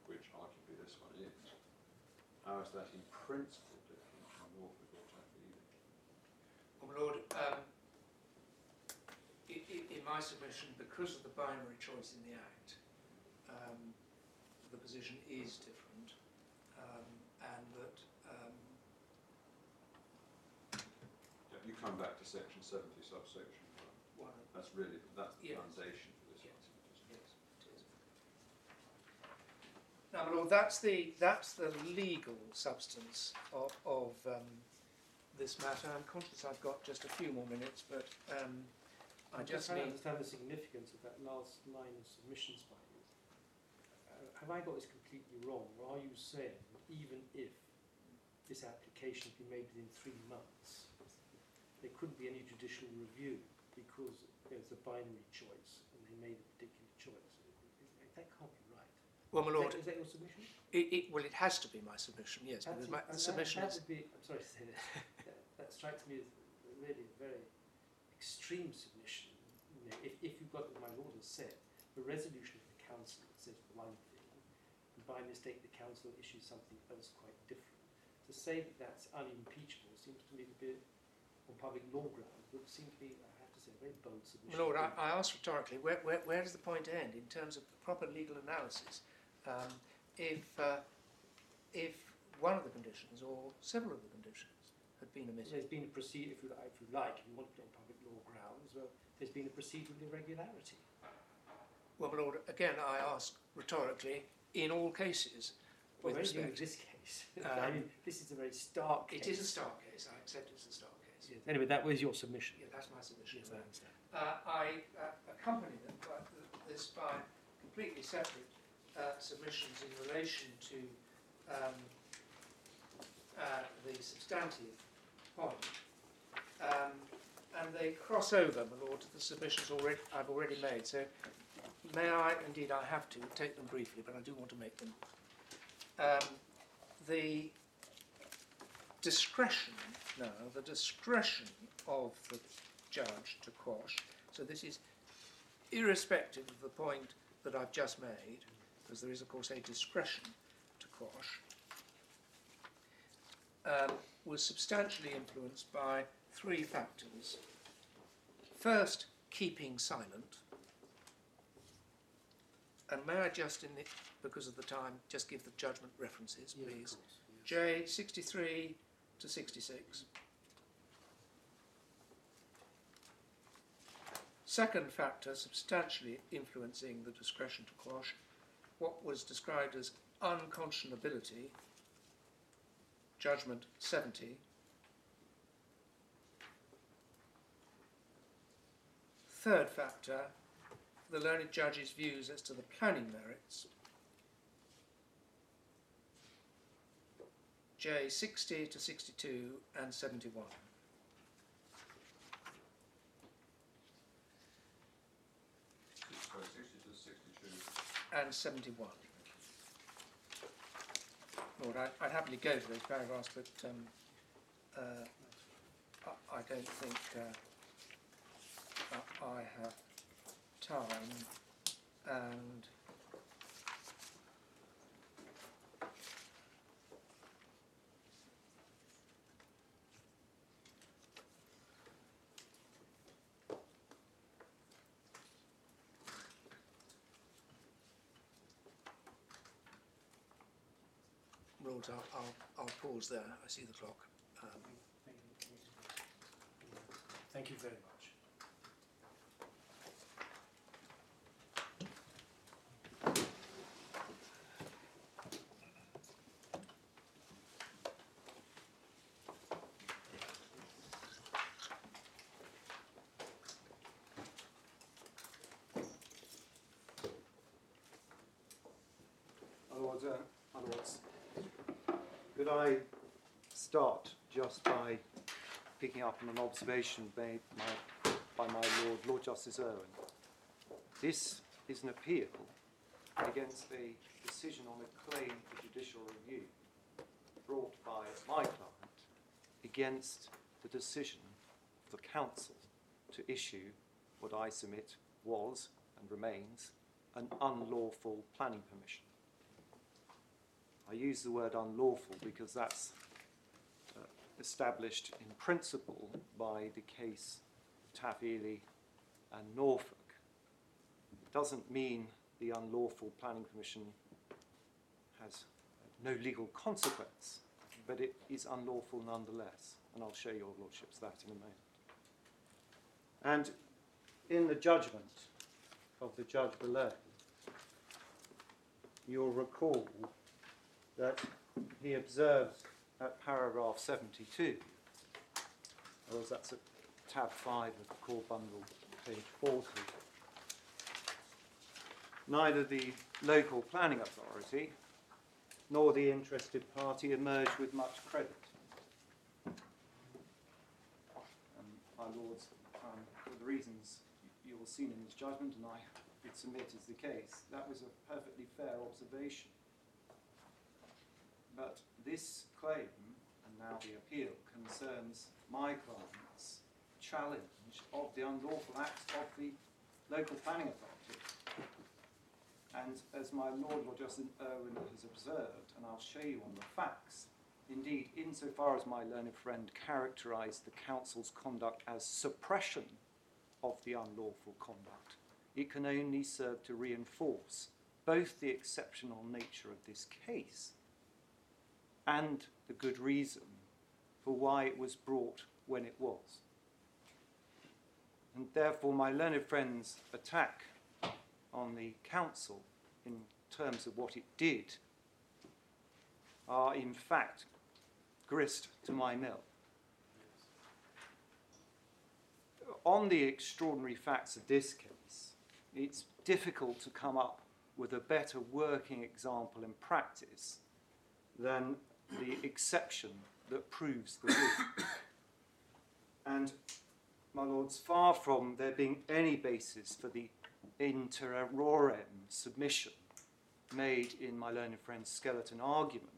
which arguably this one is, how is that in principle different from Norfolk or Taffy? Well, my lord, in my submission, because of the binary choice in the Act, the position is different, and that Yeah, you come back to section 70, subsection 1. That's really the Yes. foundation for this Yes. argument, isn't it? Yes, it is. Now, my lord, that's the legal substance of this matter. I'm conscious I've got just a few more minutes, but I I'm just trying to need. understand the significance of that last line of submissions by you. Have I got this completely wrong, or are you saying that even if this application had been made within 3 months, there couldn't be any judicial review because there's a binary choice and they made a particular choice? That can't be right. Well, my lord, Is that your submission? well, it has to be my submission, yes, because my submission that is. would be, I'm sorry to say that, that strikes me as really a very extreme submission. You know, if you've got, my lord has said, the resolution of the council says one thing, and by mistake the council issues something else quite different. To say that that's unimpeachable seems to me to be, on public law grounds, would seem to be, I have to say, a very bold submission. My lord, I ask rhetorically, where does the point end in terms of proper legal analysis? If one of the conditions or several of the conditions had been omitted. There's been a if you like, if you want to put it on public law grounds, well, there's been a procedural irregularity. Well, my lord, again, I ask rhetorically, in all cases, Well, with in respect. this case, I mean, this is a very stark case. It is a stark case, I accept it's a stark case. Yes. Anyway, that was your submission. Yeah, that's my submission. Yes, I understand. I accompany this by completely separate submissions in relation to the substantive point, and they cross over, my lord, to the submissions I've already made. So may I, indeed I have to, take them briefly, but I do want to make them. The discretion of the judge to quash, so this is irrespective of the point that I've just made, because there is of course a discretion to quash, was substantially influenced by 3 factors. First, keeping silent, and may I just, because of the time, just give the judgment references, Yes, please. of course, yes. J 63 to 66. Second factor substantially influencing the discretion to quash, what was described as unconscionability, judgment 70. Third factor, the learned judge's views as to the planning merits, J 60 to 62 and 71. Sorry, 60 to 62. And 71. Lord, I'd happily go to those paragraphs, but I don't think I have time, and Lord, I'll pause there. I see the clock. Thank you very much. Lord, My Lords, could I start just by picking up on an observation made by my Lord Justice Irwin? This is an appeal against a decision on a claim for judicial review brought by my client against the decision of the council to issue what I submit was and remains an unlawful planning permission. I use the word unlawful because that's established in principle by the case of Taff Ely and Norfolk. It doesn't mean the unlawful planning permission has no legal consequence, but it is unlawful nonetheless, and I'll show your lordships that in a moment. And in the judgment of the judge below, you'll recall that he observes at paragraph 72, or that's at tab 5 of the core bundle, page 40, neither the local planning authority nor the interested party emerged with much credit. My Lords, for the reasons you will see in his judgment, and I would submit is the case, that was a perfectly fair observation. But this claim, and now the appeal, concerns my client's challenge of the unlawful acts of the local planning authority. And as my Lord Justice Irwin has observed, and I'll show you on the facts, indeed, insofar as my learned friend characterised the council's conduct as suppression of the unlawful conduct, it can only serve to reinforce both the exceptional nature of this case and the good reason for why it was brought when it was. And therefore, my learned friend's attack on the council in terms of what it did are in fact grist to my mill. On the extraordinary facts of this case, it's difficult to come up with a better working example in practice than the exception that proves the rule. And, my Lords, far from there being any basis for the inter aurorem submission made in my learned friend's skeleton argument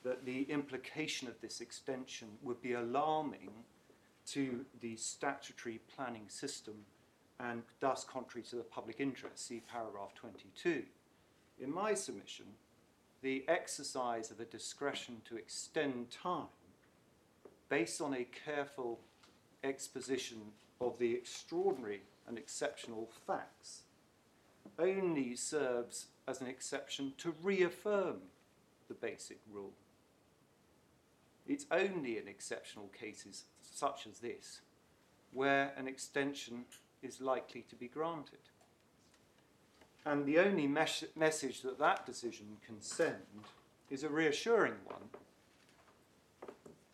that the implication of this extension would be alarming to the statutory planning system and thus contrary to the public interest, see paragraph 22. In my submission, the exercise of a discretion to extend time based on a careful exposition of the extraordinary and exceptional facts only serves as an exception to reaffirm the basic rule. It's only in exceptional cases such as this where an extension is likely to be granted. And the only message that that decision can send is a reassuring one,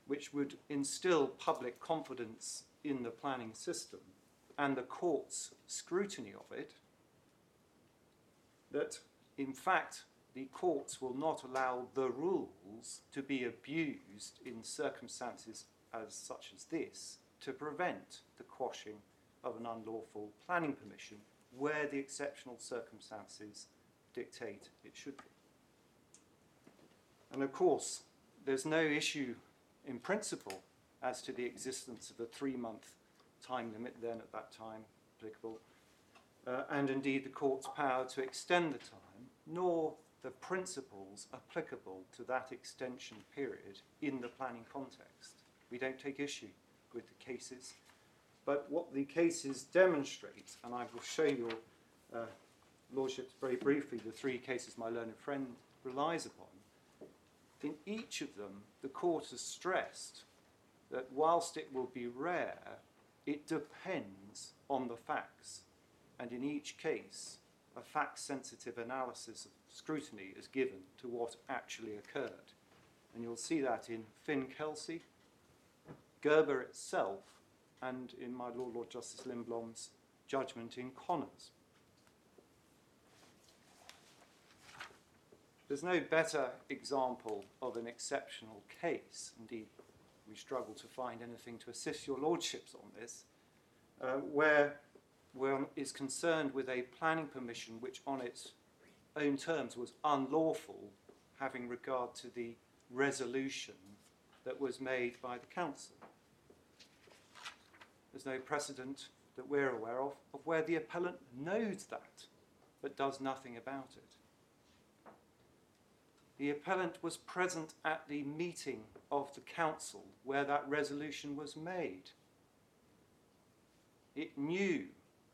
which would instill public confidence in the planning system and the court's scrutiny of it, that in fact the courts will not allow the rules to be abused in circumstances as such as this to prevent the quashing of an unlawful planning permission where the exceptional circumstances dictate it should be. And of course, there's no issue in principle as to the existence of a 3-month time limit then at that time applicable, and indeed the court's power to extend the time, nor the principles applicable to that extension period in the planning context. We don't take issue with the cases, but what the cases demonstrate, and I will show your lordships very briefly the 3 cases my learned friend relies upon, in each of them the court has stressed that whilst it will be rare, it depends on the facts, and in each case a fact-sensitive analysis of scrutiny is given to what actually occurred. And you'll see that in Finn Kelsey, Gerber itself, and in my Lord Justice Lindblom's judgment in Connors. there's no better example of an exceptional case. Indeed, we struggle to find anything to assist your lordships on this, where one is concerned with a planning permission which on its own terms was unlawful, having regard to the resolution that was made by the council. There's no precedent that we're aware of where the appellant knows that, but does nothing about it. The appellant was present at the meeting of the council where that resolution was made. It knew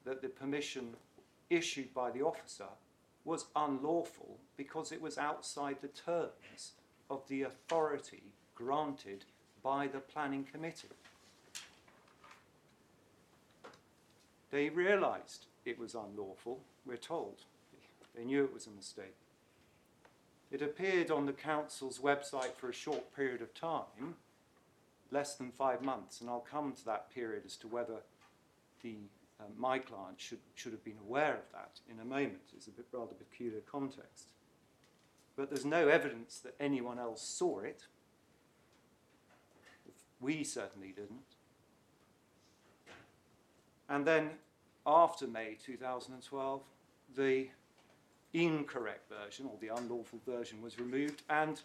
that the permission issued by the officer was unlawful because it was outside the terms of the authority granted by the planning committee. They realised it was unlawful, we're told. They knew it was a mistake. It appeared on the council's website for a short period of time, less than 5 months, and I'll come to that period as to whether my client should have been aware of that in a moment. It's a rather peculiar context. But there's no evidence that anyone else saw it. We certainly didn't. And then, after May 2012, the incorrect version, or the unlawful version, was removed, and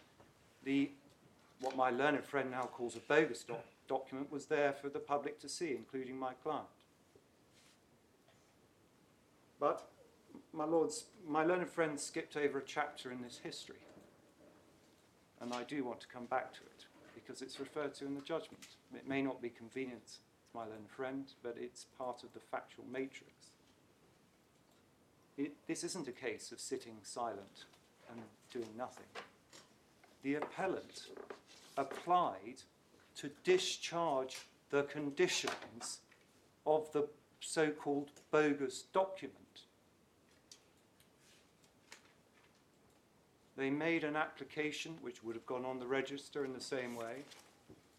what my learned friend now calls a bogus document was there for the public to see, including my client. But, my lords, my learned friend skipped over a chapter in this history, and I do want to come back to it, because it's referred to in the judgment. It may not be convenient to my learned friend, but it's part of the factual matrix. This isn't a case of sitting silent and doing nothing. The appellant applied to discharge the conditions of the so-called bogus document. They made an application which would have gone on the register in the same way,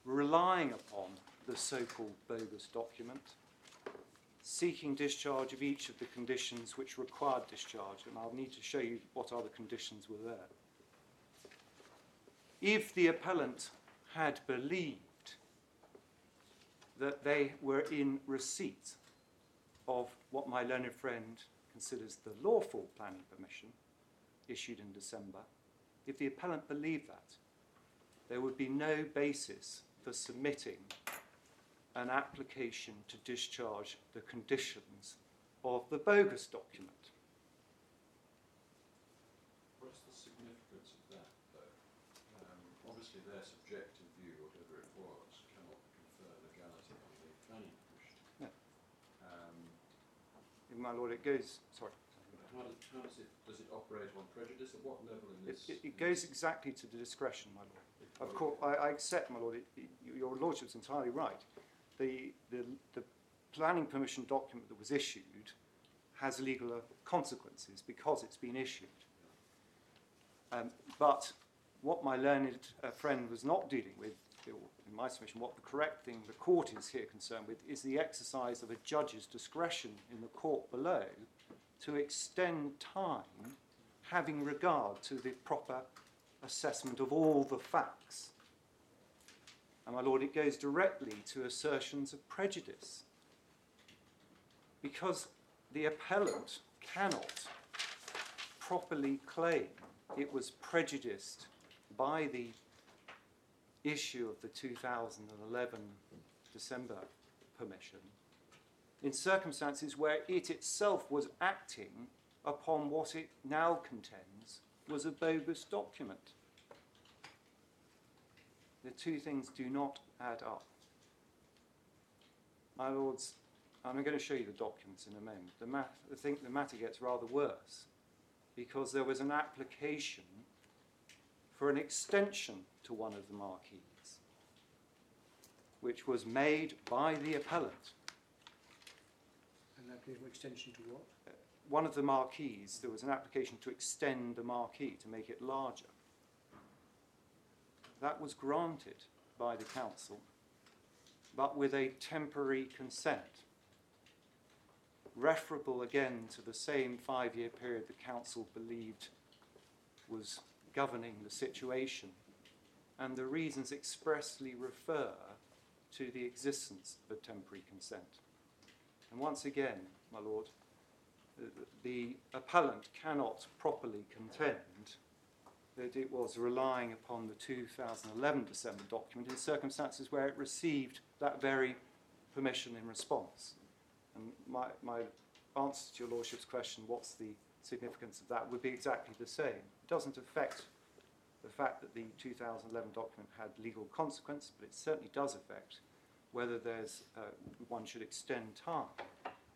relying upon the so-called bogus document, seeking discharge of each of the conditions which required discharge, and I'll need to show you what other conditions were there. If the appellant had believed that they were in receipt of what my learned friend considers the lawful planning permission issued in December, if the appellant believed that, there would be no basis for submitting an application to discharge the conditions of the bogus document. What's the significance of that, though? Obviously their subjective view, whatever it was, cannot confer legality on the planning commission. Yeah. My lord, it goes, sorry. Does it operate on prejudice? At what level in this? It goes exactly to the discretion, my lord. Of course, I accept, my lord, your lordship's entirely right. The planning permission document that was issued has legal consequences because it's been issued. But what my learned friend was not dealing with, in my submission, what the correct thing the court is here concerned with, is the exercise of a judge's discretion in the court below to extend time having regard to the proper assessment of all the facts. And my lord, it goes directly to assertions of prejudice, because the appellant cannot properly claim it was prejudiced by the issue of the 2011 December permission in circumstances where it itself was acting upon what it now contends was a bogus document. The two things do not add up. My lords, I'm going to show you the documents in a moment. I think the matter gets rather worse, because there was an application for an extension to one of the marquees, which was made by the appellant. An application extension to what? One of the marquees, there was an application to extend the marquee, to make it larger. That was granted by the council, but with a temporary consent, referable again to the same 5-year period the council believed was governing the situation, and the reasons expressly refer to the existence of a temporary consent. And once again, my Lord, the appellant cannot properly contend that it was relying upon the 2011 December document in circumstances where it received that very permission in response. And my answer to your Lordship's question, what's the significance of that, would be exactly the same. It doesn't affect the fact that the 2011 document had legal consequence, but it certainly does affect whether one should extend time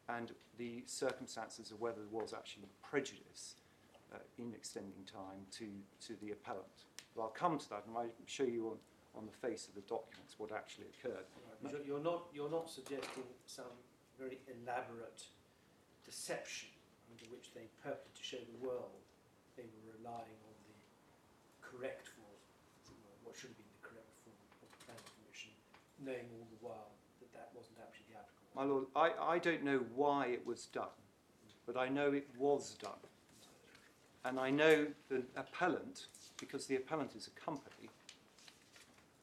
and the circumstances of whether there was actually prejudice in extending time to the appellant. But I'll come to that and I'll show you on the face of the documents what actually occurred. Right. You're not suggesting some very elaborate deception under which they purported to show the world they were relying on the correct form, what should have been the correct form of the planning permission, knowing all the while that that wasn't actually the applicable. My Lord, I don't know why it was done, but I know it was done. And I know the appellant, because the appellant is a company,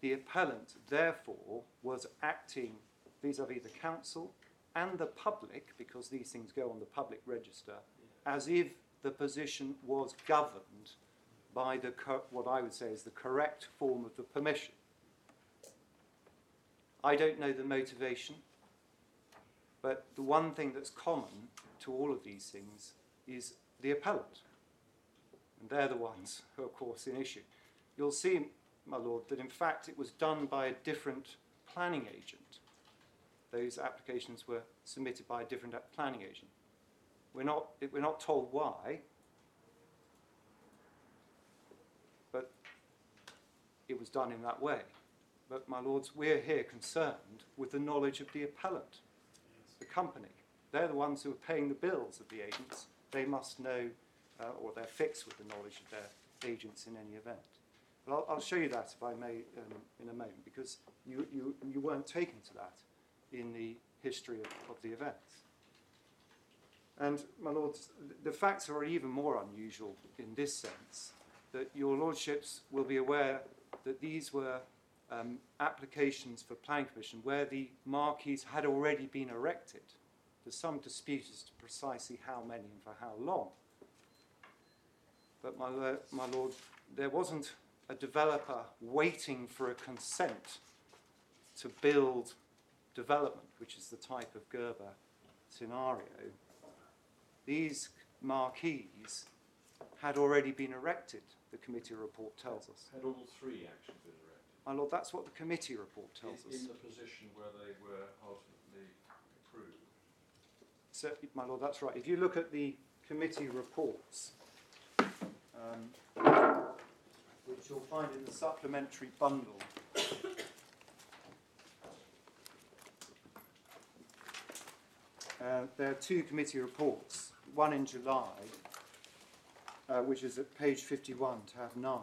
the appellant therefore was acting vis-à-vis the council and the public, because these things go on the public register, as if the position was governed by what I would say is the correct form of the permission. I don't know the motivation, but the one thing that's common to all of these things is the appellant. And they're the ones who are, of course, in issue. You'll see, my Lord, that in fact it was done by a different planning agent. Those applications were submitted by a different planning agent. We're not told why, but it was done in that way. But, my Lords, we're here concerned with the knowledge of the appellant, the company. They're the ones who are paying the bills of the agents. They must know, or they're fixed with the knowledge of their agents in any event. But I'll show you that, if I may, in a moment, because you weren't taken to that in the history of the events. And, my Lords, the facts are even more unusual in this sense, that your Lordships will be aware that these were applications for planning permission where the marquees had already been erected. There's some dispute as to precisely how many and for how long. But, my Lord, there wasn't a developer waiting for a consent to build development, which is the type of Gerber scenario. These marquees had already been erected, the committee report tells us. Had all three actually been erected? My Lord, that's what the committee report tells us. In the position where they were ultimately approved? So, my Lord, that's right. If you look at the committee reports, which you'll find in the supplementary bundle, there are two committee reports, one in July, which is at page 51, tab 9.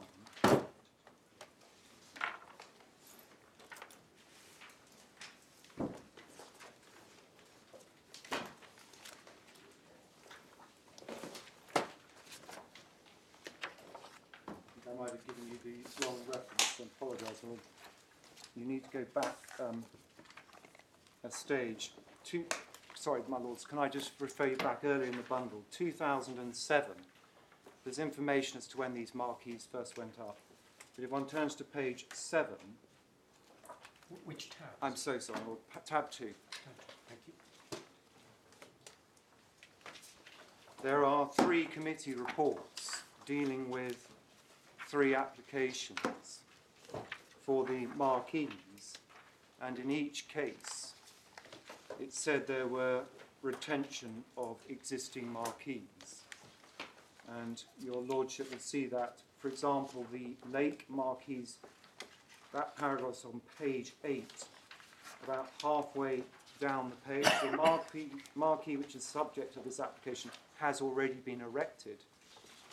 I might have given you the wrong reference, I apologise. You need to go back a stage. Sorry, my Lords, can I just refer you back earlier in the bundle? 2007. There's information as to when these marquees first went up. But if one turns to page 7... Which tab? I'm so sorry, Lord. Tab 2. Thank you. There are 3 committee reports dealing with 3 applications for the marquees, and in each case it said there were retention of existing marquees. And your Lordship will see that, for example, the lake marquees, that paragraph's on page 8, about halfway down the page. The marquee which is subject to this application has already been erected.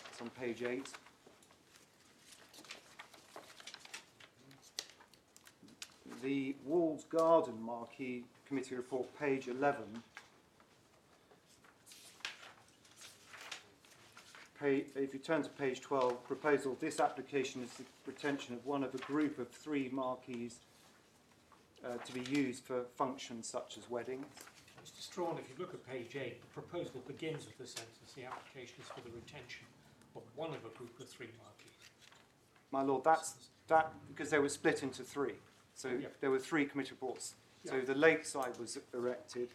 It's on page 8. The Walled Garden marquee committee report, page 11. if you turn to page 12, proposal, this application is the retention of one of a group of 3 marquees to be used for functions such as weddings. Mr. Strawn, if you look at page 8, the proposal begins with the sentence, the application is for the retention of one of a group of 3 marquees. My lord, that because they were split into 3. So there were 3 committee reports. So the lakeside was erected.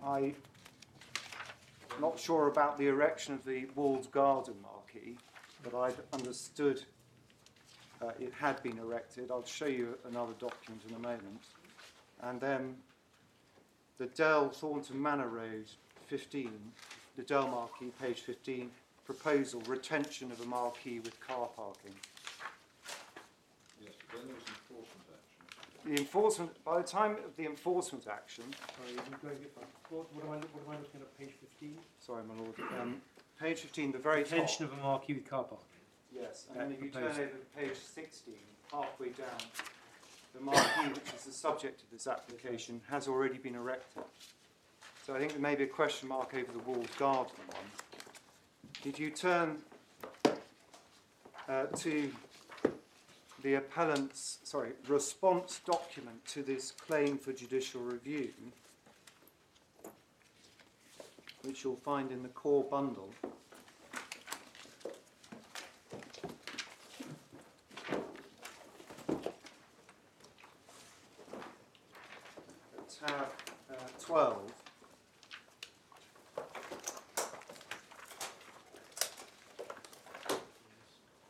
I'm not sure about the erection of the walled garden marquee, but I'd understood it had been erected. I'll show you another document in a moment. And then the Dell Thornton Manor Road 15, the Dell marquee, page 15, proposal, retention of a marquee with car parking. Yes, but then there was enforcement action. The enforcement, by the time of the enforcement action, Sorry, I'm going to what am I looking at, page 15? sorry, my lord, page 15, the very top. Retention of a marquee with car parking. Yes, and then if you turn Proposal. over to page 16, halfway down, the marquee, which is the subject of this application, has already been erected. So I think there may be a question mark over the walled garden one. If you turn to the appellant's, response document to this claim for judicial review, which you'll find in the core bundle, tab 12,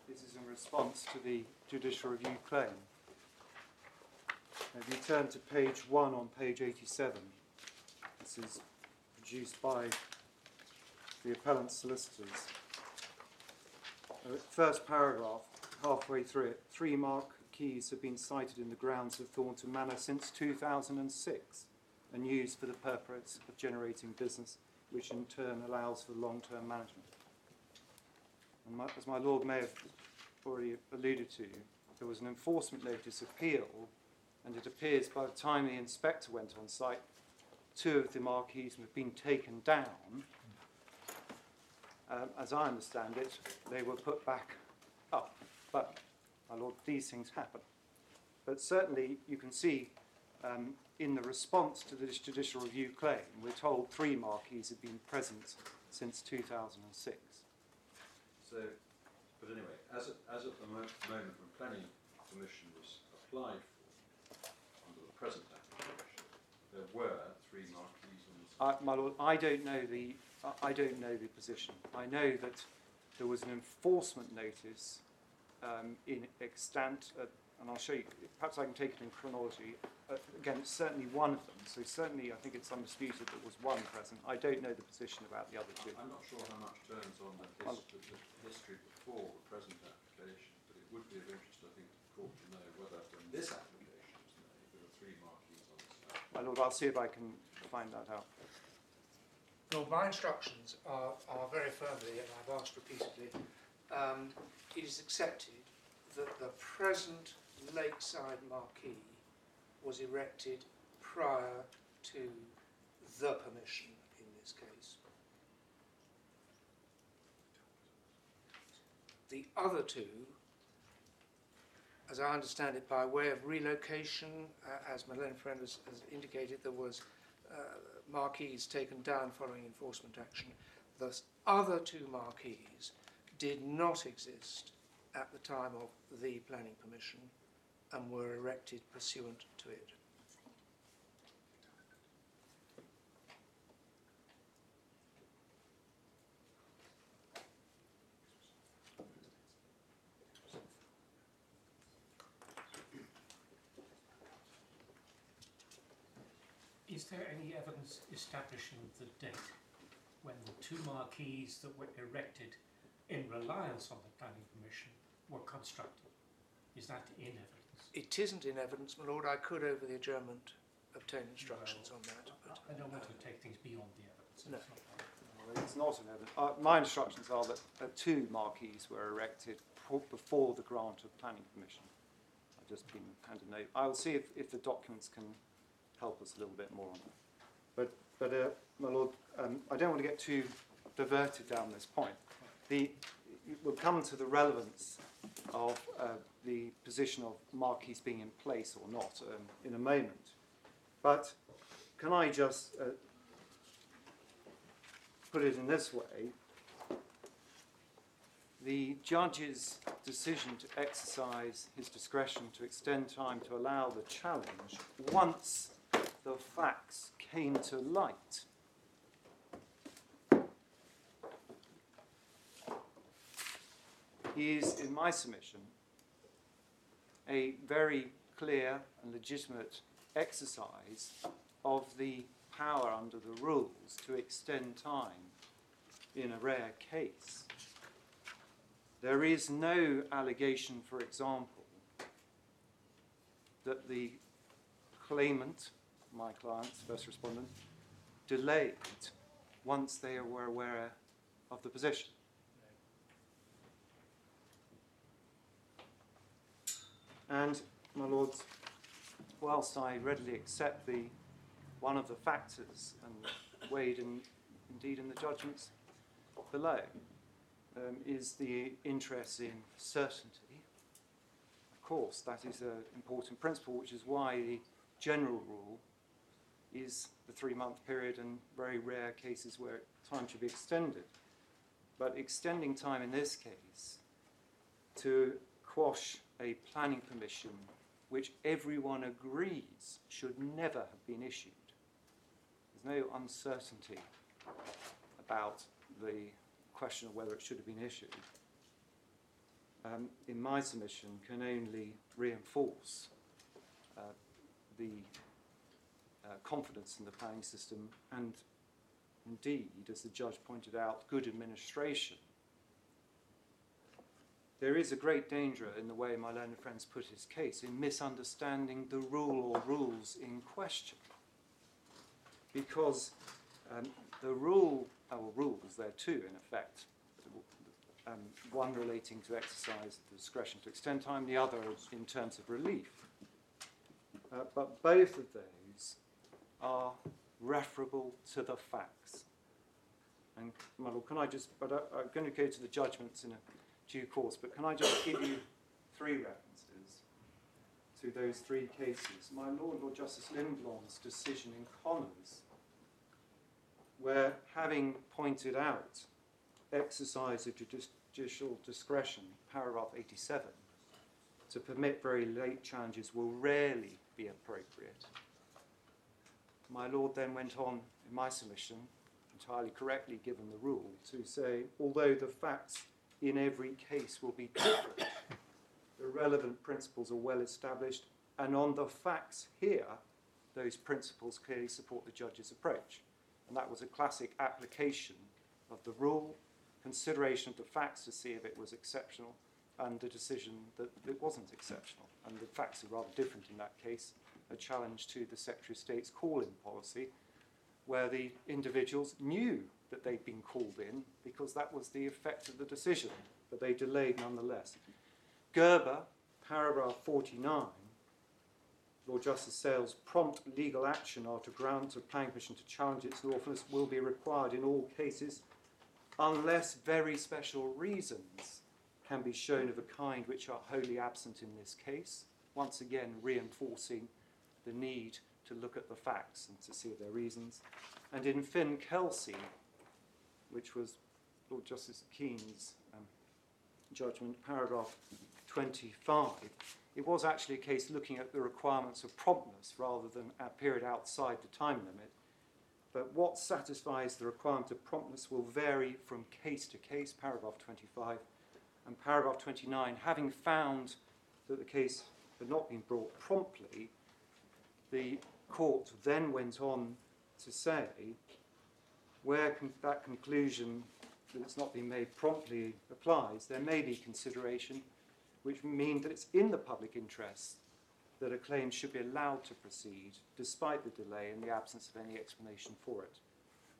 this is in response to the judicial review claim. If you turn to page 1 on page 87, this is produced by the appellant's solicitors. First paragraph, halfway through it, 3 marquees have been cited in the grounds of Thornton Manor since 2006 and used for the purpose of generating business, which in turn allows for long-term management. And as my lord may have already alluded to, there was an enforcement notice appeal, and it appears by the time the inspector went on site, 2 of the marquees had been taken down. As I understand it, they were put back up. But, my lord, these things happen. But certainly you can see in the response to this judicial review claim, we're told 3 marquees have been present since 2006. So, but anyway, as at the moment when planning permission was applied for under the present application, there were 3 marquees on the site. My lord, I don't know the position. I know that there was an enforcement notice in extant, and I'll show you. Perhaps I can take it in chronology. Again, it's certainly one of them. So certainly, I think it's undisputed there was 1 present. I don't know the position about the other 2. I'm not sure how much turns on the history before the present application, but it would be of interest, I think, to the court to know whether when this application was made, there were 3 marquees on the site. My lord, I'll see if I can find that out. Well, my instructions are very firmly, and I've asked repeatedly, it is accepted that the present lakeside marquee was erected prior to the permission in this case. The other 2, as I understand it, by way of relocation, as my learned friend has indicated, there was marquees taken down following enforcement action. The other 2 marquees did not exist at the time of the planning permission and were erected pursuant to it. Is there any evidence establishing the date when the 2 marquees that were erected in reliance on the planning permission were constructed? Is that in evidence? It isn't in evidence, my lord. I could, over the adjournment, obtain instructions on that. But I don't want to take things beyond the evidence. No. It's not an evidence. My instructions are that 2 marquees were erected before the grant of planning permission. I've just been handed a note. I'll see if the documents can help us a little bit more on that. But, my Lord, I don't want to get too diverted down this point. We'll come to the relevance of the position of marquees being in place or not in a moment. But can I just put it in this way? The judge's decision to exercise his discretion to extend time to allow the challenge once the facts came to light is, in my submission, a very clear and legitimate exercise of the power under the rules to extend time in a rare case. There is no allegation, for example, that the claimant, my client's first respondent, delayed once they were aware of the position. And, my lords, whilst I readily accept one of the factors and weighed indeed in the judgments below is the interest in certainty. Of course, that is an important principle, which is why the general rule is the 3-month period and very rare cases where time should be extended. But extending time in this case to quash a planning permission which everyone agrees should never have been issued. There's no uncertainty about the question of whether it should have been issued. In my submission, can only reinforce the confidence in the planning system and indeed, as the judge pointed out, good administration. There is a great danger in the way my learned friends put his case in misunderstanding the rule or rules in question. Because the rule, or rules, there are two in effect, one relating to exercise the discretion to extend time, the other in terms of relief. But both of those are referable to the facts. And, my Lord, can I just, I'm going to go to the judgments in a due course, but can I just give you 3 references to those 3 cases? My Lord Justice Lindblom's decision in Connors, where, having pointed out exercise of judicial discretion, paragraph 87, to permit very late challenges will rarely be appropriate. My Lord then went on, in my submission, entirely correctly given the rule, to say, although the facts in every case will be different, the relevant principles are well established, and on the facts here, those principles clearly support the judge's approach. And that was a classic application of the rule, consideration of the facts to see if it was exceptional, and the decision that it wasn't exceptional. And the facts are rather different in that case, a challenge to the Secretary of State's call-in policy, where the individuals knew that they'd been called in because that was the effect of the decision, but they delayed nonetheless. Gerber, paragraph 49, Lord Justice Sale's prompt legal action after grant of planning permission to challenge its lawfulness will be required in all cases unless very special reasons can be shown of a kind which are wholly absent in this case, once again reinforcing the need to look at the facts and to see if there are reasons. And in Finn Kelsey, which was Lord Justice Keene's judgment, paragraph 25, it was actually a case looking at the requirements of promptness rather than a period outside the time limit. But what satisfies the requirement of promptness will vary from case to case, paragraph 25. And paragraph 29, having found that the case had not been brought promptly, the court then went on to say where that conclusion that it's not been made promptly applies, there may be consideration which mean that it's in the public interest that a claim should be allowed to proceed despite the delay and the absence of any explanation for it.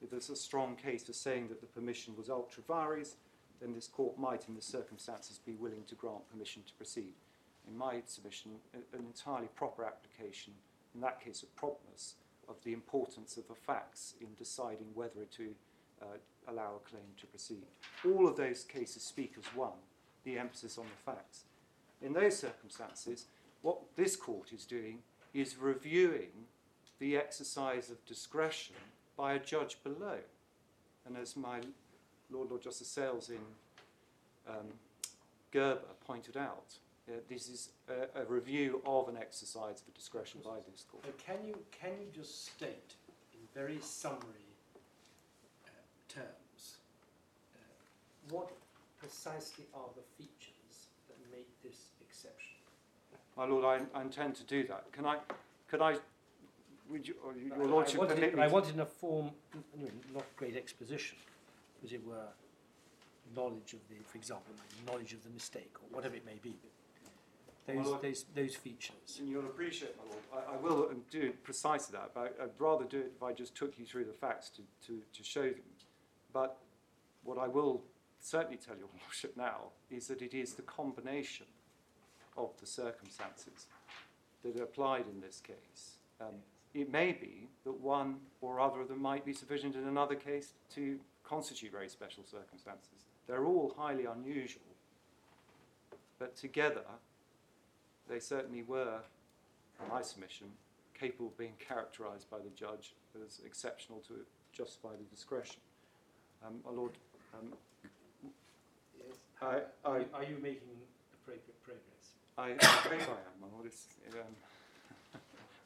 If there's a strong case for saying that the permission was ultra vires, then this court might, in the circumstances, be willing to grant permission to proceed. In my submission, an entirely proper application, in that case of promptness, of the importance of the facts in deciding whether to allow a claim to proceed. All of those cases speak as one, the emphasis on the facts. In those circumstances, what this court is doing is reviewing the exercise of discretion by a judge below. And as my Lord Justice Sales in Gerber pointed out, this is a review of an exercise of discretion by this court. Can you just state in very summary terms what precisely are the features that make this exception? My Lord, I intend to do that. Could I, would you, or your Lordship permit me I to- wanted in a form, not great exposition, as it were, knowledge of the, for example, knowledge of the mistake, or whatever it may be. Those features. And you'll appreciate, my Lord, I will do precisely that, but I'd rather do it if I just took you through the facts to show them. But what I will certainly tell your Lordship now is that it is the combination of the circumstances that are applied in this case. It may be that one or other of them might be sufficient in another case to constitute very special circumstances. They're all highly unusual, but together they certainly were, in my submission, capable of being characterised by the judge as exceptional to justify the discretion. My Lord, Yes. Are you making appropriate progress? I think I am, my Lord.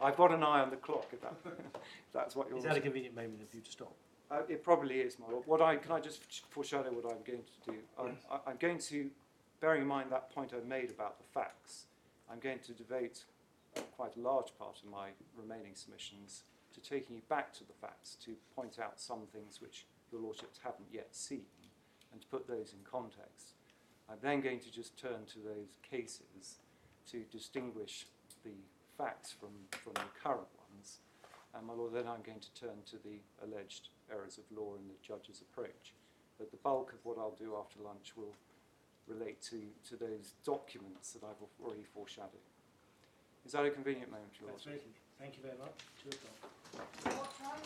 I've got an eye on the clock, if that's what you're Is that a convenient moment for you to stop? It probably is, my Lord. Can I just foreshadow what I'm going to do? I'm going to, bearing in mind that point I made about the facts, I'm going to devote quite a large part of my remaining submissions to taking you back to the facts, to point out some things which your Lordships haven't yet seen, and to put those in context. I'm then going to just turn to those cases to distinguish the facts from the current ones. And, my Lord, then I'm going to turn to the alleged errors of law in the judge's approach. But the bulk of what I'll do after lunch will relate to those documents that I've already foreshadowed. Is that a convenient moment, Your That's Lordship? very convenient. Thank you very much. 2 o'clock. What time?